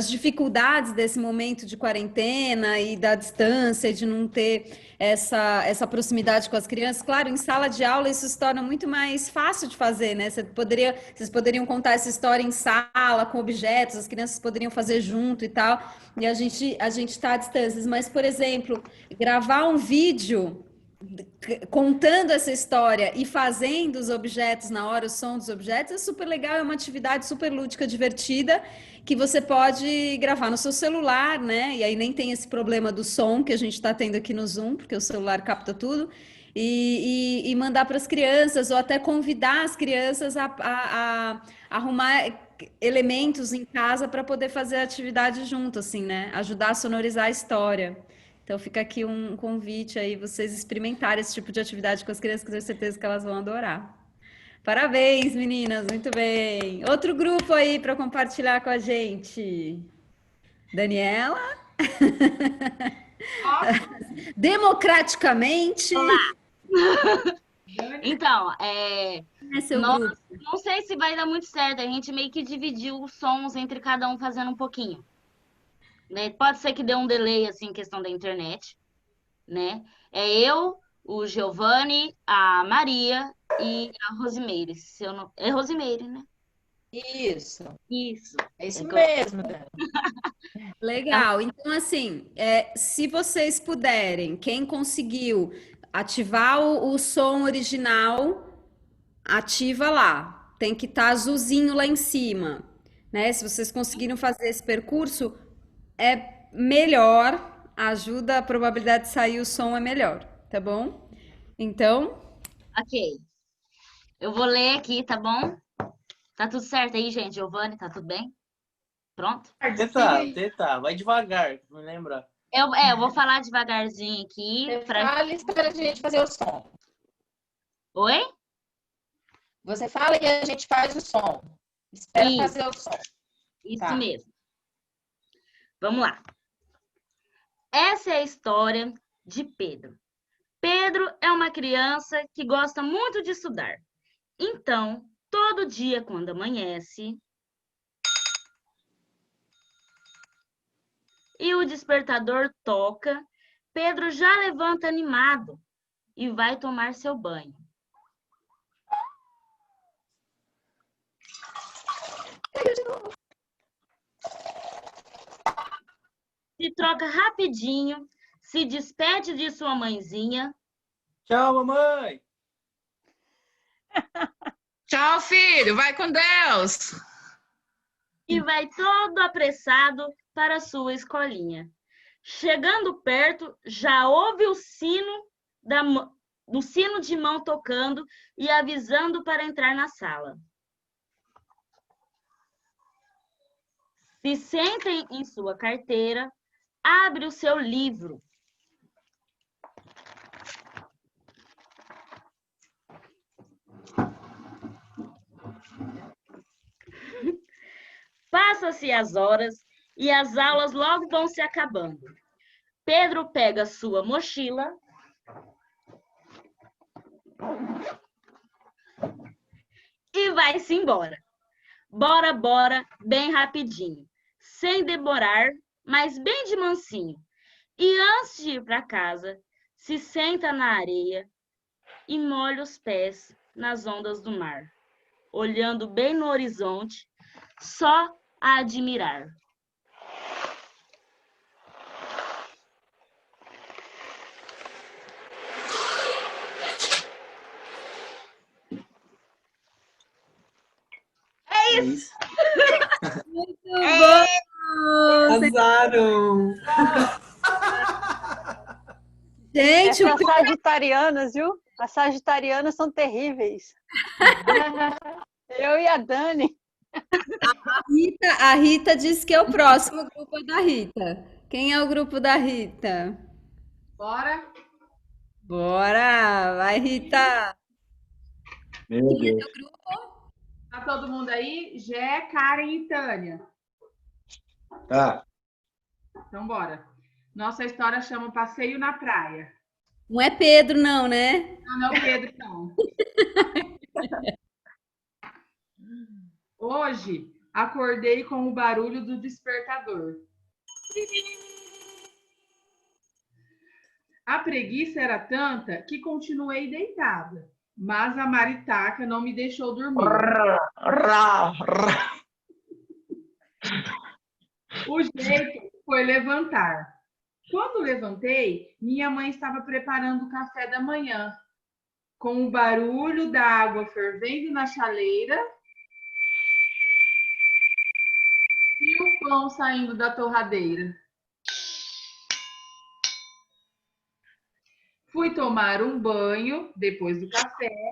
dificuldades desse momento de quarentena e da distância, de não ter essa proximidade com as crianças. Claro, em sala de aula isso se torna muito mais fácil de fazer, né? Vocês poderiam contar essa história em sala, com objetos, as crianças poderiam fazer junto e tal, e a gente está à distância. Mas, por exemplo, gravar um vídeo contando essa história e fazendo os objetos na hora, o som dos objetos, é super legal, é uma atividade super lúdica, divertida, que você pode gravar no seu celular, né? E aí nem tem esse problema do som que a gente está tendo aqui no Zoom, porque o celular capta tudo. e mandar para as crianças, ou até convidar as crianças a arrumar elementos em casa para poder fazer a atividade junto, assim, né? Ajudar a sonorizar a história. Então fica aqui um convite aí, vocês experimentarem esse tipo de atividade com as crianças, que eu tenho certeza que elas vão adorar. Parabéns, meninas, muito bem. Outro grupo aí para compartilhar com a gente. Daniela? Democraticamente. Então, É seu nós grupo. não sei se vai dar muito certo. A gente meio que dividiu os sons entre cada um fazendo um pouquinho. Né? Pode ser que dê um delay assim em questão da internet, né? É eu, o Giovanni, a Maria e a Rosimeire. Se eu não... É Rosimeire, né? Isso. Isso. É isso que mesmo, Dani. Legal. Então, assim, se vocês puderem, quem conseguiu ativar o som original, ativa lá. Tem que estar azulzinho lá em cima, né? Se vocês conseguiram fazer esse percurso, é melhor. Ajuda, a probabilidade de sair o som é melhor, tá bom? Então, Ok. Eu vou ler aqui, tá bom? Tá tudo certo aí, gente? Giovanni, tá tudo bem? Pronto? Tenta, vai devagar, me lembra. Eu vou falar devagarzinho aqui. Você fala e espera a gente fazer o som. Oi? Você fala e a gente faz o som. Espera fazer o som. Isso Tá. mesmo. Vamos lá. Essa é a história de Pedro. Pedro é uma criança que gosta muito de estudar. Então, todo dia, quando amanhece e o despertador toca, Pedro já levanta animado e vai tomar seu banho. Se troca rapidinho, se despede de sua mãezinha. Tchau, mamãe! Tchau, filho. Vai com Deus. E vai todo apressado para sua escolinha. Chegando perto, já ouve o sino do sino de mão tocando e avisando para entrar na sala. Se senta em sua carteira, abre o seu livro. Passa-se as horas e as aulas logo vão se acabando. Pedro pega sua mochila e vai-se embora. Bora, bora, bem rapidinho, sem demorar, mas bem de mansinho. E antes de ir para casa, se senta na areia e molha os pés nas ondas do mar, olhando bem no horizonte, só a admirar. É isso! muito bom! Arrasaram! Gente, Essas sagitarianas, viu? As sagitarianas são terríveis. Eu e a Dani. A Rita disse que é o próximo grupo é da Rita. Quem é o grupo da Rita? Bora. Bora! Vai, Rita! Meu Quem é Deus. teu grupo? Tá todo mundo aí? Gé, Karen e Tânia. Tá. Então, bora. Nossa história chama Passeio na Praia. Não é Pedro, não, né? Não, não é o Pedro, não. Hoje, acordei com o barulho do despertador. A preguiça era tanta que continuei deitada, mas a maritaca não me deixou dormir. O jeito foi levantar. Quando levantei, minha mãe estava preparando o café da manhã, com o barulho da água fervendo na chaleira e o pão saindo da torradeira. Fui tomar um banho depois do café,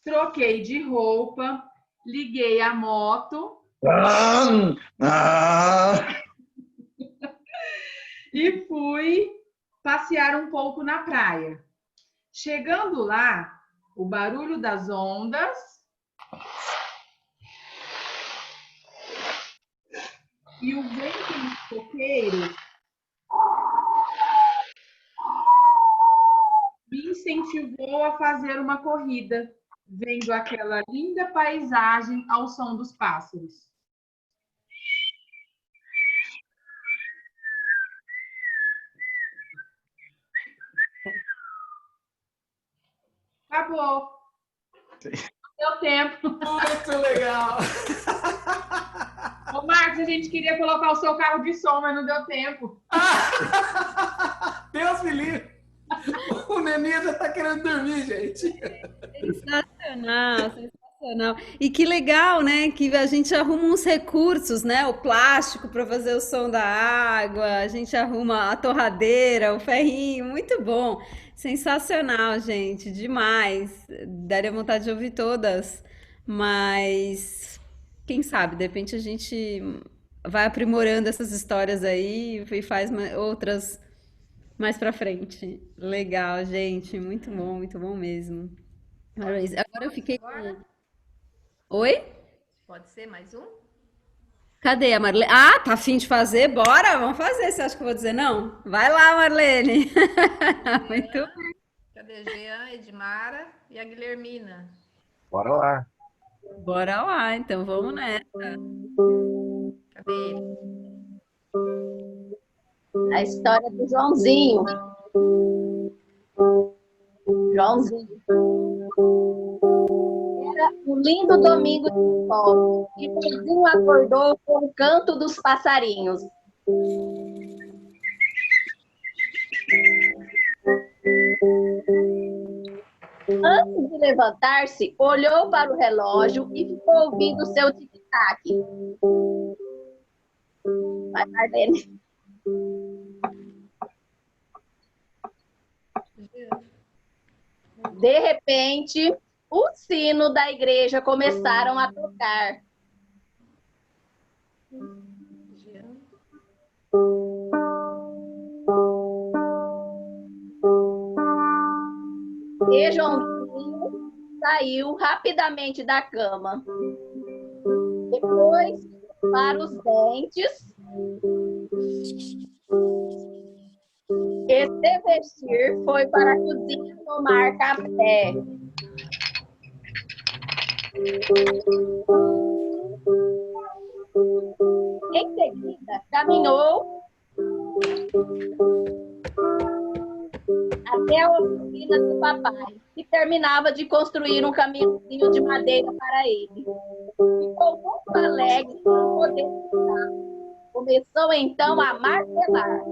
troquei de roupa, liguei a moto e fui passear um pouco na praia. Chegando lá, o barulho das ondas e o vento no coqueiro me incentivou a fazer uma corrida, vendo aquela linda paisagem ao som dos pássaros. Acabou. Deu tempo. Muito legal. Ô, Marcos, a gente queria colocar o seu carro de som, mas não deu tempo. Deus me livre. O neném já tá querendo dormir, gente. Sensacional, sensacional. E que legal, né? Que a gente arruma uns recursos, né? O plástico para fazer o som da água, a gente arruma a torradeira, o ferrinho, muito bom. Sensacional, gente, demais. Daria vontade de ouvir todas, mas quem sabe, de repente a gente vai aprimorando essas histórias aí e faz outras mais pra frente. Legal, gente, muito bom mesmo. Maravilha. Agora eu fiquei com. Agora, Oi? pode ser mais um? Cadê a Marlene? Ah, tá afim de fazer? Bora, vamos fazer. Você acha que eu vou dizer não? Vai lá, Marlene. Muito Jean, cadê Jean, Edmara e a Guilhermina? Bora lá. Bora lá, então vamos nessa. Cadê ele? A história do Joãozinho. Joãozinho. Era um lindo domingo de sol e Joãozinho acordou com o canto dos passarinhos. Antes de levantar-se, olhou para o relógio e ficou ouvindo seu tic-tac. Vai, Marlene. De repente, o sino da igreja começaram a tocar. Jean. E Joãozinho saiu rapidamente da cama. Depois, para os dentes e se vestir, foi para a cozinha tomar café. Em seguida, caminhou até a oficina do papai, que terminava de construir um caminhãozinho de madeira para ele. Ficou muito alegre por poder brincar. Começou então a martelar.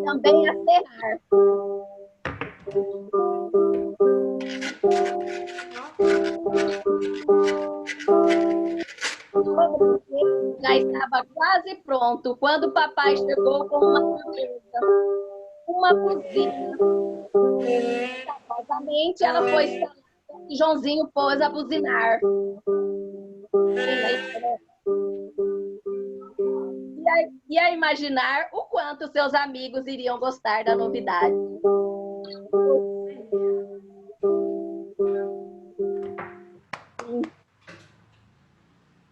Também a serrar. Já estava quase pronto quando o papai chegou com uma surpresa. Uma buzina. Rapidamente ela foi instalada e Joãozinho pôs a buzinar. E a imaginar o quanto seus amigos iriam gostar da novidade.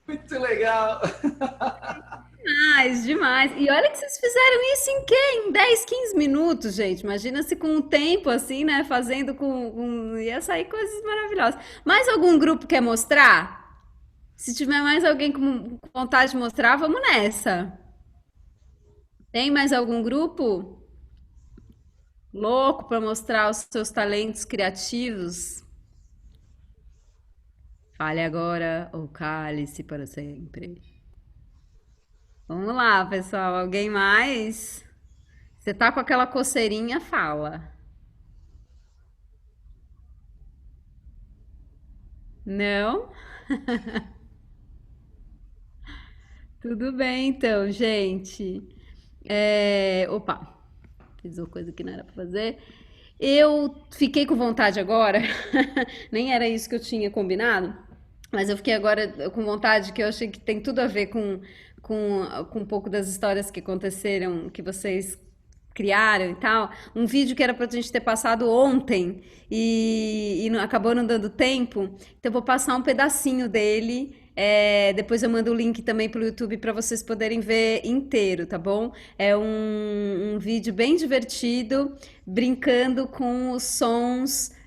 Muito legal. Demais, demais. E olha que vocês fizeram isso em quê? Em 10, 15 minutos, gente. Imagina se com um tempo assim, né? Fazendo ia sair coisas maravilhosas. Mais algum grupo quer mostrar? Se tiver mais alguém com vontade de mostrar, vamos nessa. Tem mais algum grupo louco para mostrar os seus talentos criativos? Fale agora ou cale-se para sempre. Vamos lá, pessoal. Alguém mais? Você tá com aquela coceirinha, fala. Não? Tudo bem, então, gente. Opa, fiz uma coisa que não era para fazer. Eu fiquei com vontade agora, nem era isso que eu tinha combinado, mas eu fiquei agora com vontade, que eu achei que tem tudo a ver com um pouco das histórias que aconteceram, que vocês criaram e tal. Um vídeo que era pra gente ter passado ontem e acabou não dando tempo, então eu vou passar um pedacinho dele. Depois eu mando o link também pro YouTube para vocês poderem ver inteiro, tá bom? É um vídeo bem divertido, brincando com os sons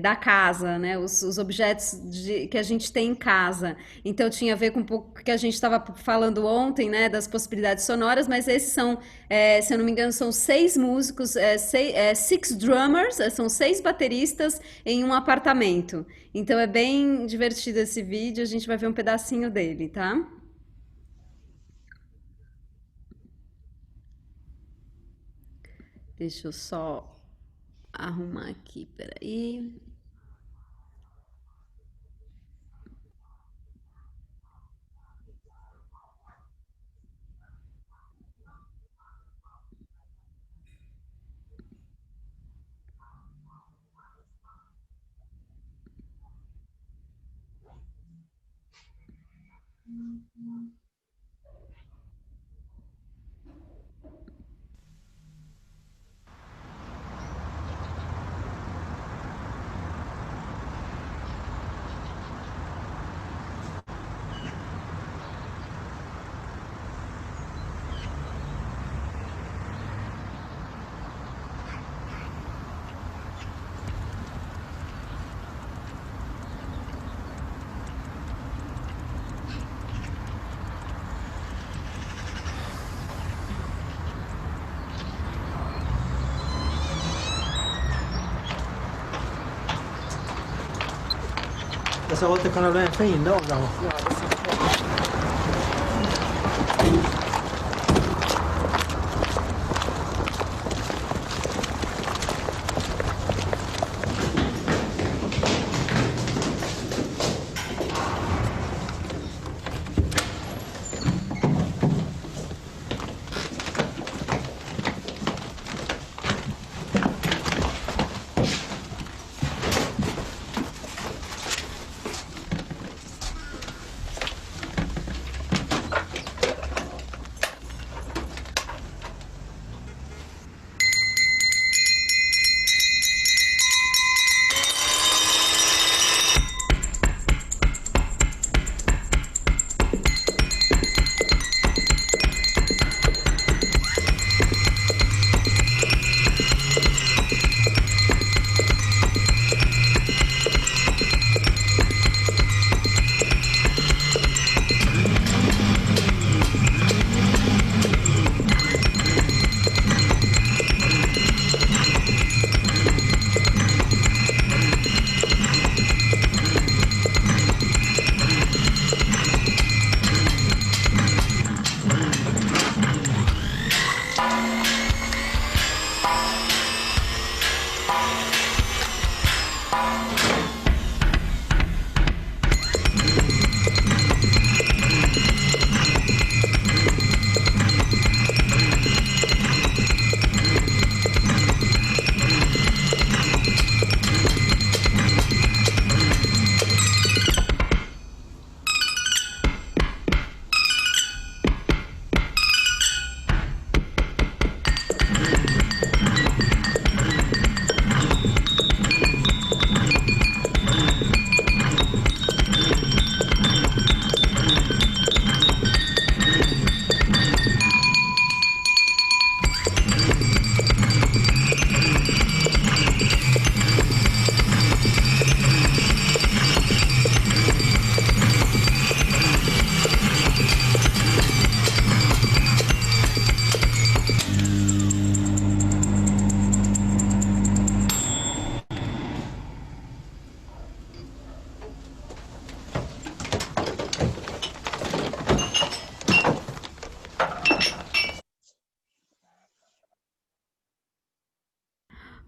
da casa, né? Os objetos que a gente tem em casa. Então tinha a ver com um pouco que a gente estava falando ontem, né? Das possibilidades sonoras, mas esses são, se eu não me engano, são 6 músicos, 6 drummers, são 6 bateristas em um apartamento. Então é bem divertido esse vídeo, a gente vai ver um pedacinho dele, tá? Deixa eu só arrumar aqui, peraí. Dessa volta kan det bli en fin dag då.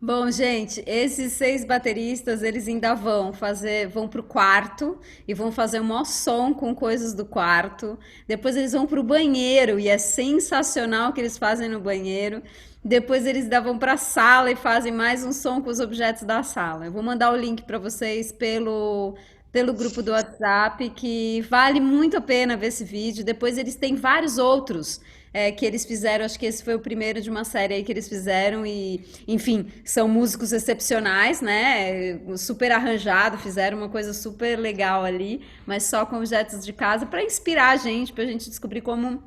Bom, gente, esses 6 bateristas, eles ainda vão pro quarto e vão fazer um maior som com coisas do quarto. Depois eles vão pro banheiro e é sensacional o que eles fazem no banheiro. Depois eles ainda vão pra sala e fazem mais um som com os objetos da sala. Eu vou mandar o link para vocês pelo grupo do WhatsApp, que vale muito a pena ver esse vídeo. Depois eles têm vários outros que eles fizeram. Acho que esse foi o primeiro de uma série aí que eles fizeram e, enfim, são músicos excepcionais, né? Super arranjado, fizeram uma coisa super legal ali, mas só com objetos de casa para inspirar a gente, para a gente descobrir como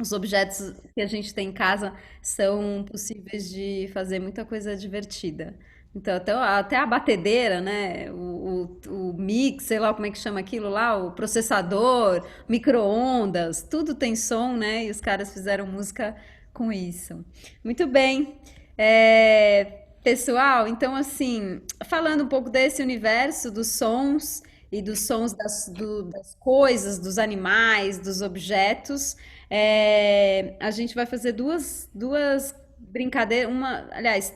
os objetos que a gente tem em casa são possíveis de fazer muita coisa divertida. Então, até a batedeira, né? O mix, sei lá como é que chama aquilo lá, o processador, micro-ondas, tudo tem som, né? E os caras fizeram música com isso. Muito bem. Pessoal, então, assim, falando um pouco desse universo dos sons e dos sons das coisas, dos animais, dos objetos, a gente vai fazer duas brincadeiras. Aliás,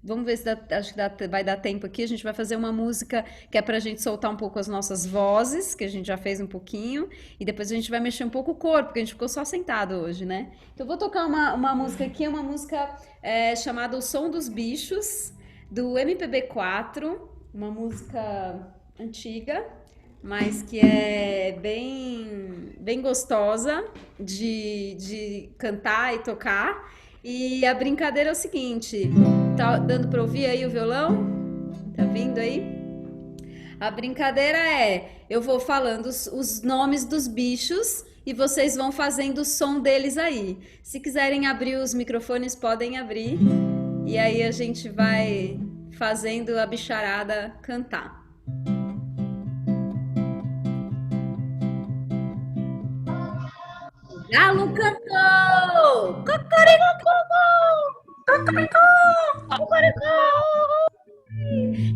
vamos ver se acho que vai dar tempo aqui. A gente vai fazer uma música que é para a gente soltar um pouco as nossas vozes, que a gente já fez um pouquinho, e depois a gente vai mexer um pouco o corpo, porque a gente ficou só sentado hoje, né? Então, eu vou tocar uma música aqui, uma música chamada O Som dos Bichos, do MPB4, uma música antiga, mas que é bem gostosa de cantar e tocar. E a brincadeira é o seguinte, tá dando para ouvir aí o violão? Tá vindo aí? A brincadeira eu vou falando os nomes dos bichos e vocês vão fazendo o som deles aí. Se quiserem abrir os microfones, podem abrir. E aí a gente vai fazendo a bicharada cantar. Galo cantou! Cocoricó! Cocoricó! Cocoricó!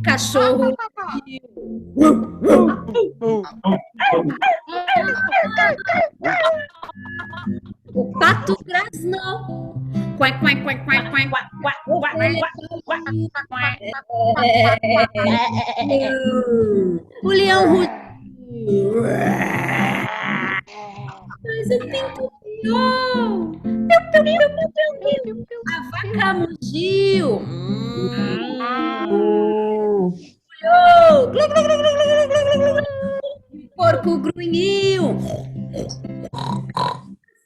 Cachorro o pato grasnou. Quack, quack, quack, quack, quack, quack, quack, quack, o leão rugiu. Mas o pinto piou. A vaca mugiu. O porco grunhiu.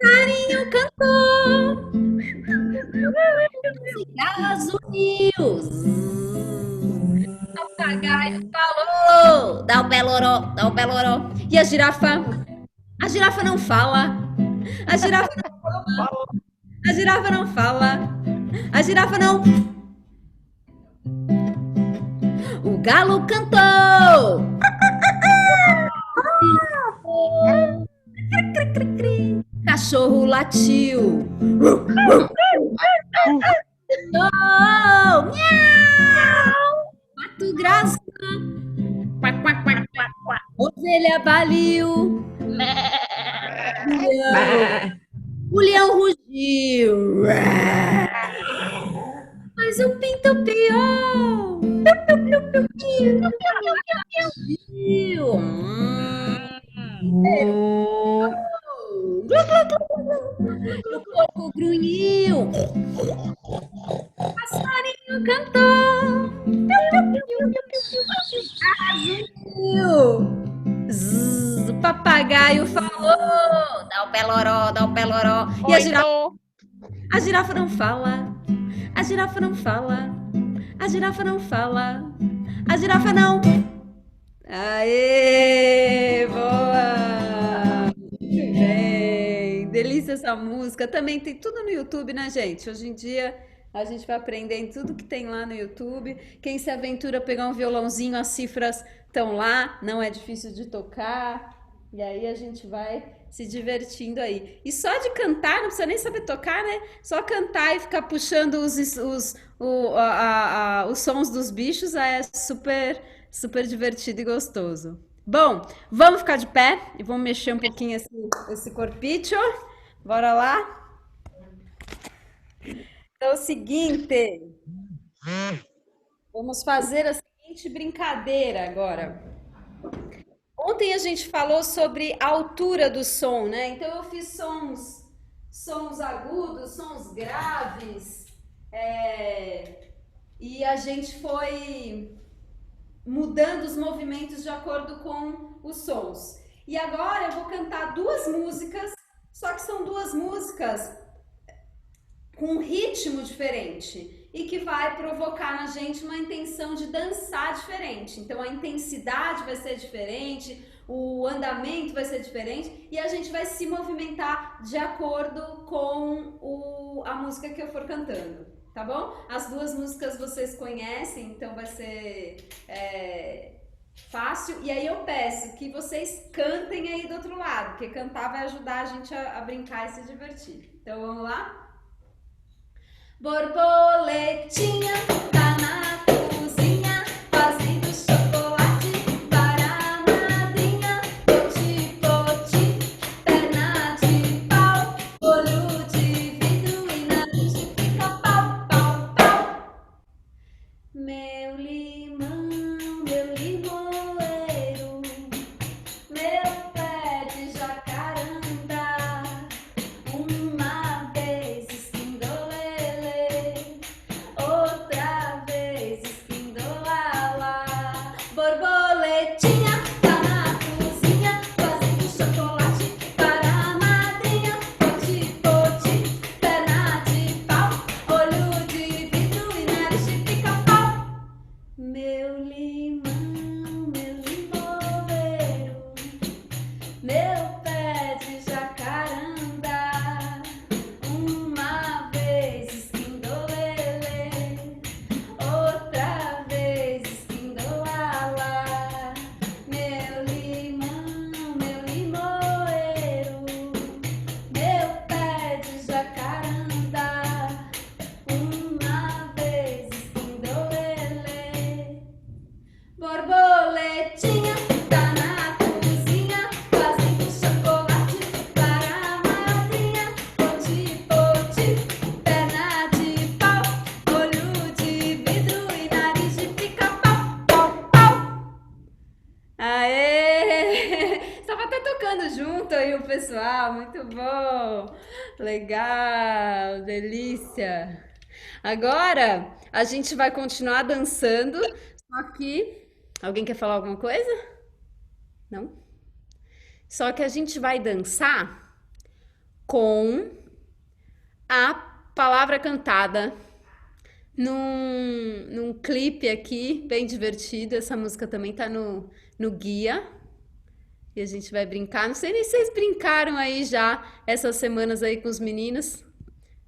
Passarinho cantou. Cigarras uniu. Papagaio falou. Dá o peloró, dá o peloró. E a girafa? A girafa não fala. A girafa não fala. A girafa não fala. A girafa não. O galo cantou. Cachorro latiu. Miau. Pato grasnou. Ovelha baliu. O leão rugiu. Mas o pinto piou. O porco grunhiu. O passarinho cantou. O papagaio falou. Dá o peloró, dá o peloró. E a girafa não fala. A girafa não fala. A girafa não fala. A girafa não. Aê, boa! Muito bem. Delícia essa música. Também tem tudo no YouTube, né, gente? Hoje em dia a gente vai aprender em tudo que tem lá no YouTube. Quem se aventura a pegar um violãozinho, as cifras estão lá, não é difícil de tocar. E aí a gente vai se divertindo aí. E só de cantar, não precisa nem saber tocar, né? Só cantar e ficar puxando os sons dos bichos é super, super divertido e gostoso. Bom, vamos ficar de pé e vamos mexer um pouquinho esse corpicho. Bora lá? Então é o seguinte. Vamos fazer a seguinte brincadeira agora. Ontem a gente falou sobre a altura do som, né? Então eu fiz sons agudos, sons graves, e a gente foi mudando os movimentos de acordo com os sons. E agora eu vou cantar duas músicas, só que são duas músicas com um ritmo diferente e que vai provocar na gente uma intenção de dançar diferente. Então a intensidade vai ser diferente, o andamento vai ser diferente e a gente vai se movimentar de acordo com a música que eu for cantando, tá bom? As duas músicas vocês conhecem, então vai ser fácil. E aí eu peço que vocês cantem aí do outro lado, porque cantar vai ajudar a gente a brincar e se divertir. Então vamos lá? Borboletinha tá na cozinha, fazendo chocolate para a madrinha. Poti, poti, perna de pau, olho de vidro e nariz de pica-pau, pau, pau. Meu limão, meu limoeiro, meu pé de jacarandá, uma vez esquindolele, outra vez esquindolala. Borboletinha tá na cozinha, fazendo chocolate para a madrinha. Poti, poti, perna de pau, olho de vidro e nariz de pica-pau. Meu limão, meu limoeiro, meu pé de jacarandá, uma vez esquindolele, outra vez esquindolala. Meu limão, meu limoeiro, meu pé de jacarandá, uma vez esquindolele. Borboletinha tá na cozinha, fazendo chocolate para a madrinha. Poti, poti, perna de pau, olho de vidro e nariz de pica-pau, pau, pau. Aê! Estava até tocando junto aí o pessoal, muito bom! Legal, delícia! Agora a gente vai continuar dançando, só que... Alguém quer falar alguma coisa? Não? Só que a gente vai dançar com a palavra cantada num clipe aqui, bem divertido. Essa música também tá no guia. E a gente vai brincar. Não sei nem se vocês brincaram aí já essas semanas aí com os meninos.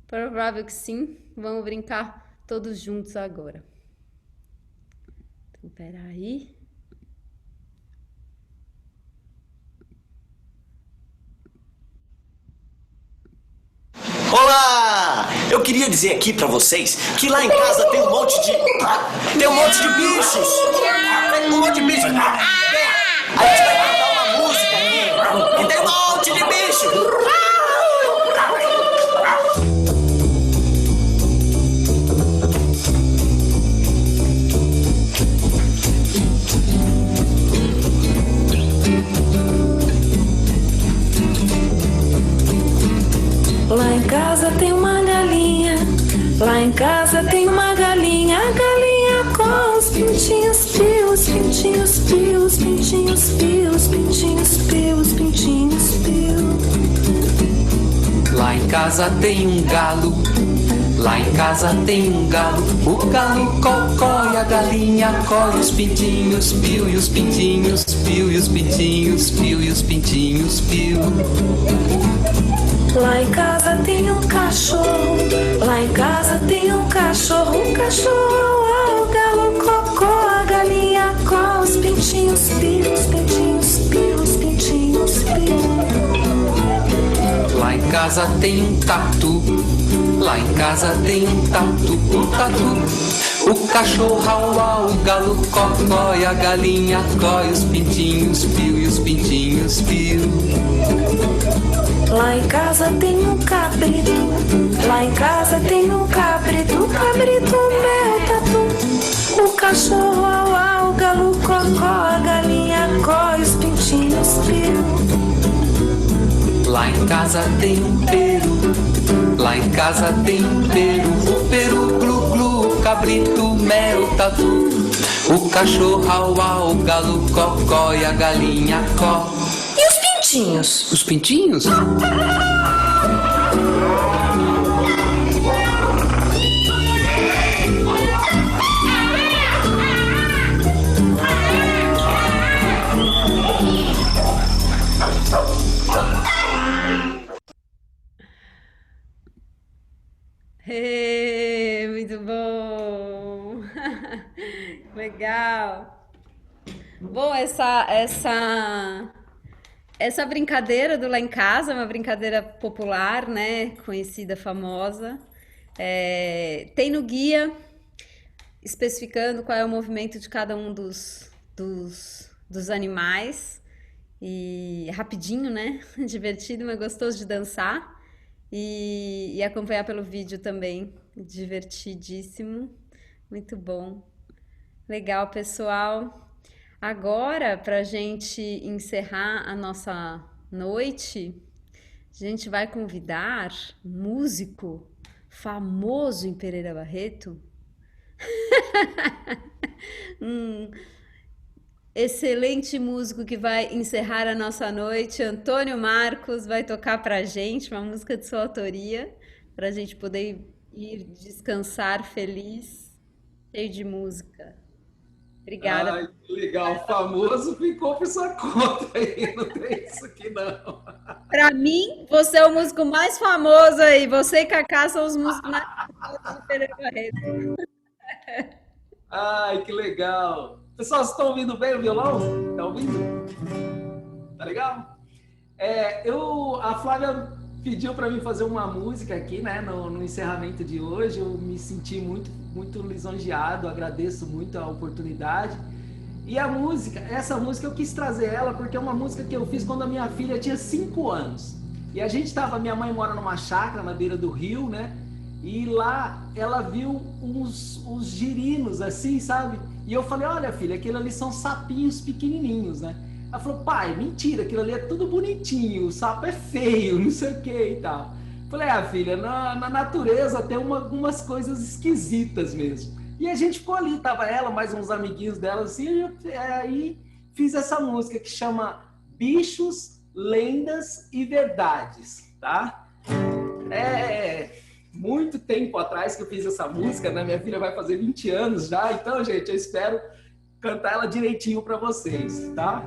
Provável que sim. Vamos brincar todos juntos agora. Então, peraí. Olá! Eu queria dizer aqui pra vocês que lá em casa tem um monte de bichos! Um monte de bichos! A gente vai cantar uma música aqui que tem um monte de bichos! Lá em casa tem uma galinha, lá em casa tem uma galinha, a galinha com os pintinhos pios, pintinhos pios, pintinhos pios, pintinhos pios, pintinhos pios. Lá em casa tem um galo, lá em casa tem um galo, o galo cocó e a galinha coi os pintinhos piu e os pintinhos piu e os pintinhos piu e os pintinhos piu. Lá em casa tem um cachorro, lá em casa tem um cachorro é o galo cocó, a galinha com os pintinhos pios, pintinhos pios, pintinhos pios. Lá em casa tem um tatu, lá em casa tem um tatu, o cachorro au, o galo cocó e a galinha coi os pintinhos piu e os pintinhos piu. Lá em casa tem um cabrito, lá em casa tem um cabrito, cabrito meu tatu. O cachorro au au, o galo cocó, a galinha có e os pintinhos piu. Lá em casa tem um peru, lá em casa tem um peru. O peru glu glu, o cabrito mel tatu. O cachorro au au, o galo cocó e a galinha có. E os pintinhos? Os pintinhos? Muito bom! Legal! Bom, essa brincadeira do Lá em Casa é uma brincadeira popular, né? Conhecida, famosa. Tem no guia especificando qual é o movimento de cada um dos animais. E rapidinho, né? Divertido, mas gostoso de dançar. E acompanhar pelo vídeo também. Divertidíssimo. Muito bom. Legal, pessoal. Agora, para a gente encerrar a nossa noite, a gente vai convidar um músico famoso em Pereira Barreto. Excelente músico que vai encerrar a nossa noite. Antônio Marcos vai tocar pra gente uma música de sua autoria, pra gente poder ir descansar feliz, cheio de música. Obrigada. Ai, que legal. Famoso ficou por sua conta aí. Não tem isso aqui, não. Pra mim, você é o músico mais famoso aí. Você e Cacá são os músicos mais famosos de Pereira Barreto. Ai, que legal. Pessoal, vocês estão ouvindo bem o violão? Tá ouvindo? Tá legal? A Flávia pediu para mim fazer uma música aqui, né, no encerramento de hoje. Eu me senti muito lisonjeado, agradeço muito a oportunidade. E essa música eu quis trazer ela porque é uma música que eu fiz quando a minha filha tinha 5 anos. E minha mãe mora numa chácara na beira do rio, né? E lá ela viu uns girinos assim, sabe? E eu falei, olha filha, aquilo ali são sapinhos pequenininhos, né? Ela falou, pai, mentira, aquilo ali é tudo bonitinho, o sapo é feio, não sei o que e tal. Falei, filha, na natureza tem algumas coisas esquisitas mesmo. E a gente ficou ali, tava ela, mais uns amiguinhos dela assim, e aí fiz essa música que chama Bichos, Lendas e Verdades, tá? Muito tempo atrás que eu fiz essa música, né? Minha filha vai fazer 20 anos já, então, gente, eu espero cantar ela direitinho para vocês, tá?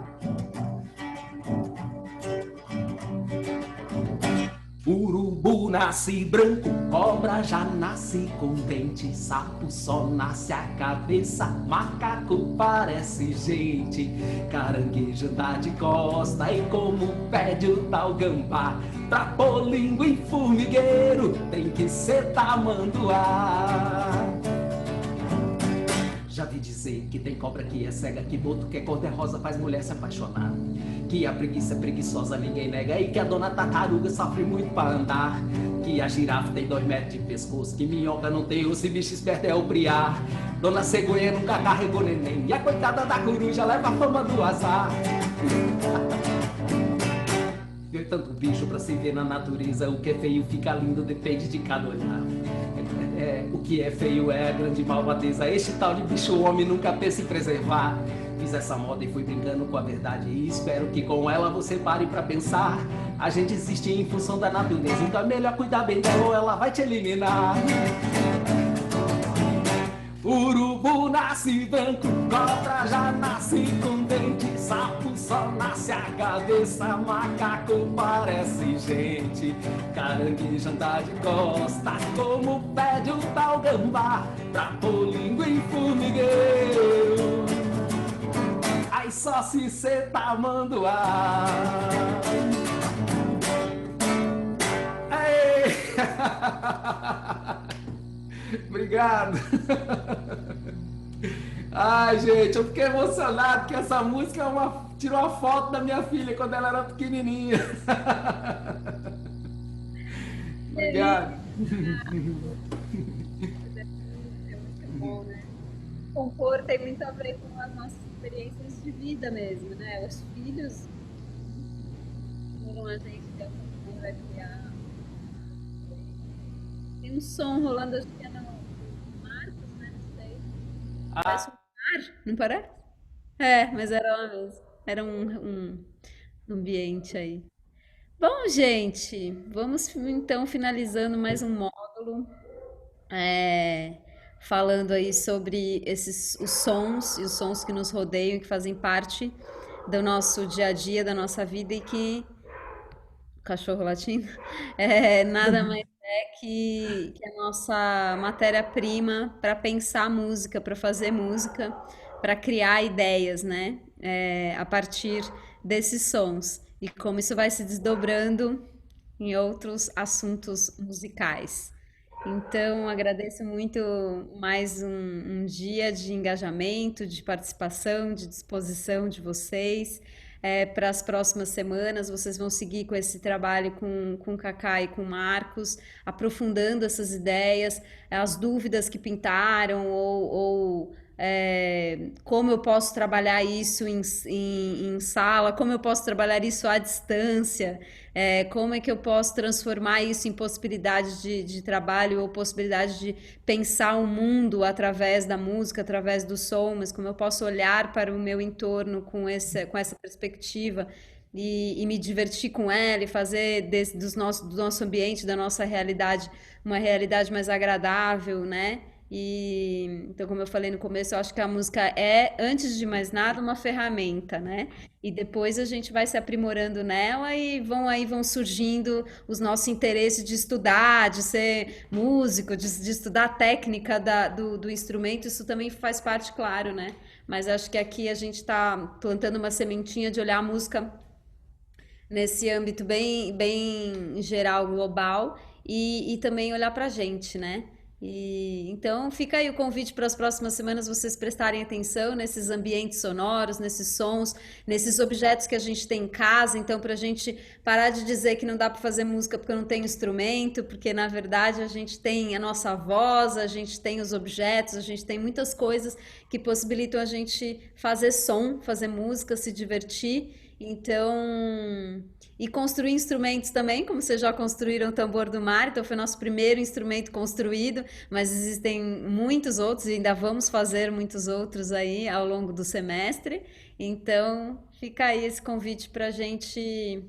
Urubu nasce branco, cobra já nasce com dente, sapo só nasce a cabeça, macaco parece gente, caranguejo anda de costa e como pede o tal gambá, pra pôr língua em formigueiro tem que ser tamanduá. Já vi dizer que tem cobra que é cega, que boto que é cor-de-rosa faz mulher se apaixonar, que a preguiça é preguiçosa, ninguém nega, e que a dona tartaruga sofre muito pra andar, que a girafa tem 2 metros de pescoço, que minhoca não tem osso e bicho esperto é o priar, dona cegonha nunca carregou neném, e a coitada da coruja leva a fama do azar. Tem tanto bicho pra se ver na natureza, o que é feio fica lindo depende de cada olhar. O que é feio é a grande malvadeza, este tal de bicho o homem nunca pensa em preservar. Fiz essa moda e fui brincando com a verdade, e espero que com ela você pare pra pensar. A gente existe em função da natureza, então é melhor cuidar bem dela ou ela vai te eliminar. Urubu nasce branco, cobra já nasce com dente, sapo só nasce a cabeça, macaco parece gente, caranguejo anda de costa, como pede o tal gambá, pra pôr língua em formigueiro, aí só se cê tamanduá. Obrigado. Ai, gente, eu fiquei emocionado porque essa música tirou uma foto da minha filha quando ela era pequenininha. Obrigado. compor tem muito a ver com as nossas experiências de vida mesmo, né? Os filhos foram a gente que vai criar. Tem um som rolando, acho que é no Marcos, né? Não sei. Parece um mar, não parece? É, mas era lá mesmo. Era um ambiente aí. Bom, gente, vamos então finalizando mais um módulo, é, falando aí sobre os sons e os sons que nos rodeiam, que fazem parte do nosso dia a dia, da nossa vida e que cachorro latindo, nada mais é que a nossa matéria-prima para pensar música, para fazer música, para criar ideias, né? A partir desses sons e como isso vai se desdobrando em outros assuntos musicais. Então, agradeço muito mais um dia de engajamento, de participação, de disposição de vocês. Para as próximas semanas, vocês vão seguir com esse trabalho com o Kaká e com o Marcos, aprofundando essas ideias, as dúvidas que pintaram, como eu posso trabalhar isso em sala, como eu posso trabalhar isso à distância, como é que eu posso transformar isso em possibilidade de trabalho ou possibilidade de pensar o mundo através da música, através do som, mas como eu posso olhar para o meu entorno com essa perspectiva e me divertir com ela e fazer do nosso ambiente, da nossa realidade, uma realidade mais agradável, né? Então, como eu falei no começo, eu acho que a música é, antes de mais nada, uma ferramenta, né? E depois a gente vai se aprimorando nela e vão surgindo os nossos interesses de estudar, de ser músico, de estudar a técnica do instrumento. Isso também faz parte, claro, né? Mas acho que aqui a gente está plantando uma sementinha de olhar a música nesse âmbito bem geral, global, e também olhar para a gente, né? Então fica aí o convite para as próximas semanas vocês prestarem atenção nesses ambientes sonoros, nesses sons, nesses objetos que a gente tem em casa. Então, para a gente parar de dizer que não dá para fazer música porque não tem instrumento, porque na verdade a gente tem a nossa voz, a gente tem os objetos, a gente tem muitas coisas que possibilitam a gente fazer som, fazer música, se divertir. Então, e construir instrumentos também, como vocês já construíram o tambor do mar, então foi nosso primeiro instrumento construído, mas existem muitos outros e ainda vamos fazer muitos outros aí ao longo do semestre. Então, fica aí esse convite para a gente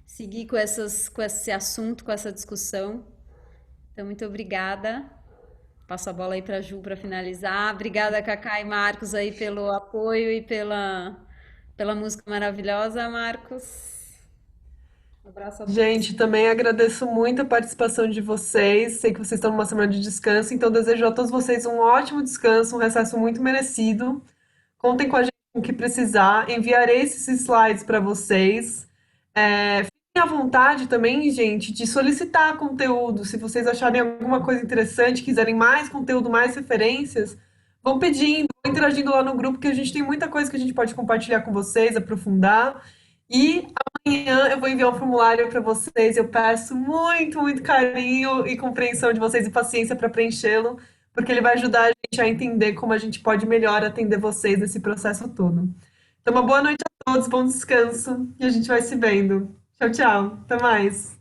seguir com esse assunto, com essa discussão. Então, muito obrigada. Passo a bola aí para a Ju para finalizar. Obrigada, Kaká e Marcos, aí pelo apoio e pela música maravilhosa, Marcos. Um abraço a todos. Gente, também agradeço muito a participação de vocês. Sei que vocês estão numa semana de descanso, então desejo a todos vocês um ótimo descanso, um recesso muito merecido. Contem com a gente no que precisar. Enviarei esses slides para vocês. Fiquem à vontade também, gente, de solicitar conteúdo. Se vocês acharem alguma coisa interessante, quiserem mais conteúdo, mais referências, vão pedindo, vão interagindo lá no grupo, que a gente tem muita coisa que a gente pode compartilhar com vocês, aprofundar. E amanhã eu vou enviar um formulário para vocês. Eu peço muito, muito carinho e compreensão de vocês e paciência para preenchê-lo, porque ele vai ajudar a gente a entender como a gente pode melhor atender vocês nesse processo todo. Então, uma boa noite a todos, bom descanso e a gente vai se vendo. Tchau, tchau. Até mais.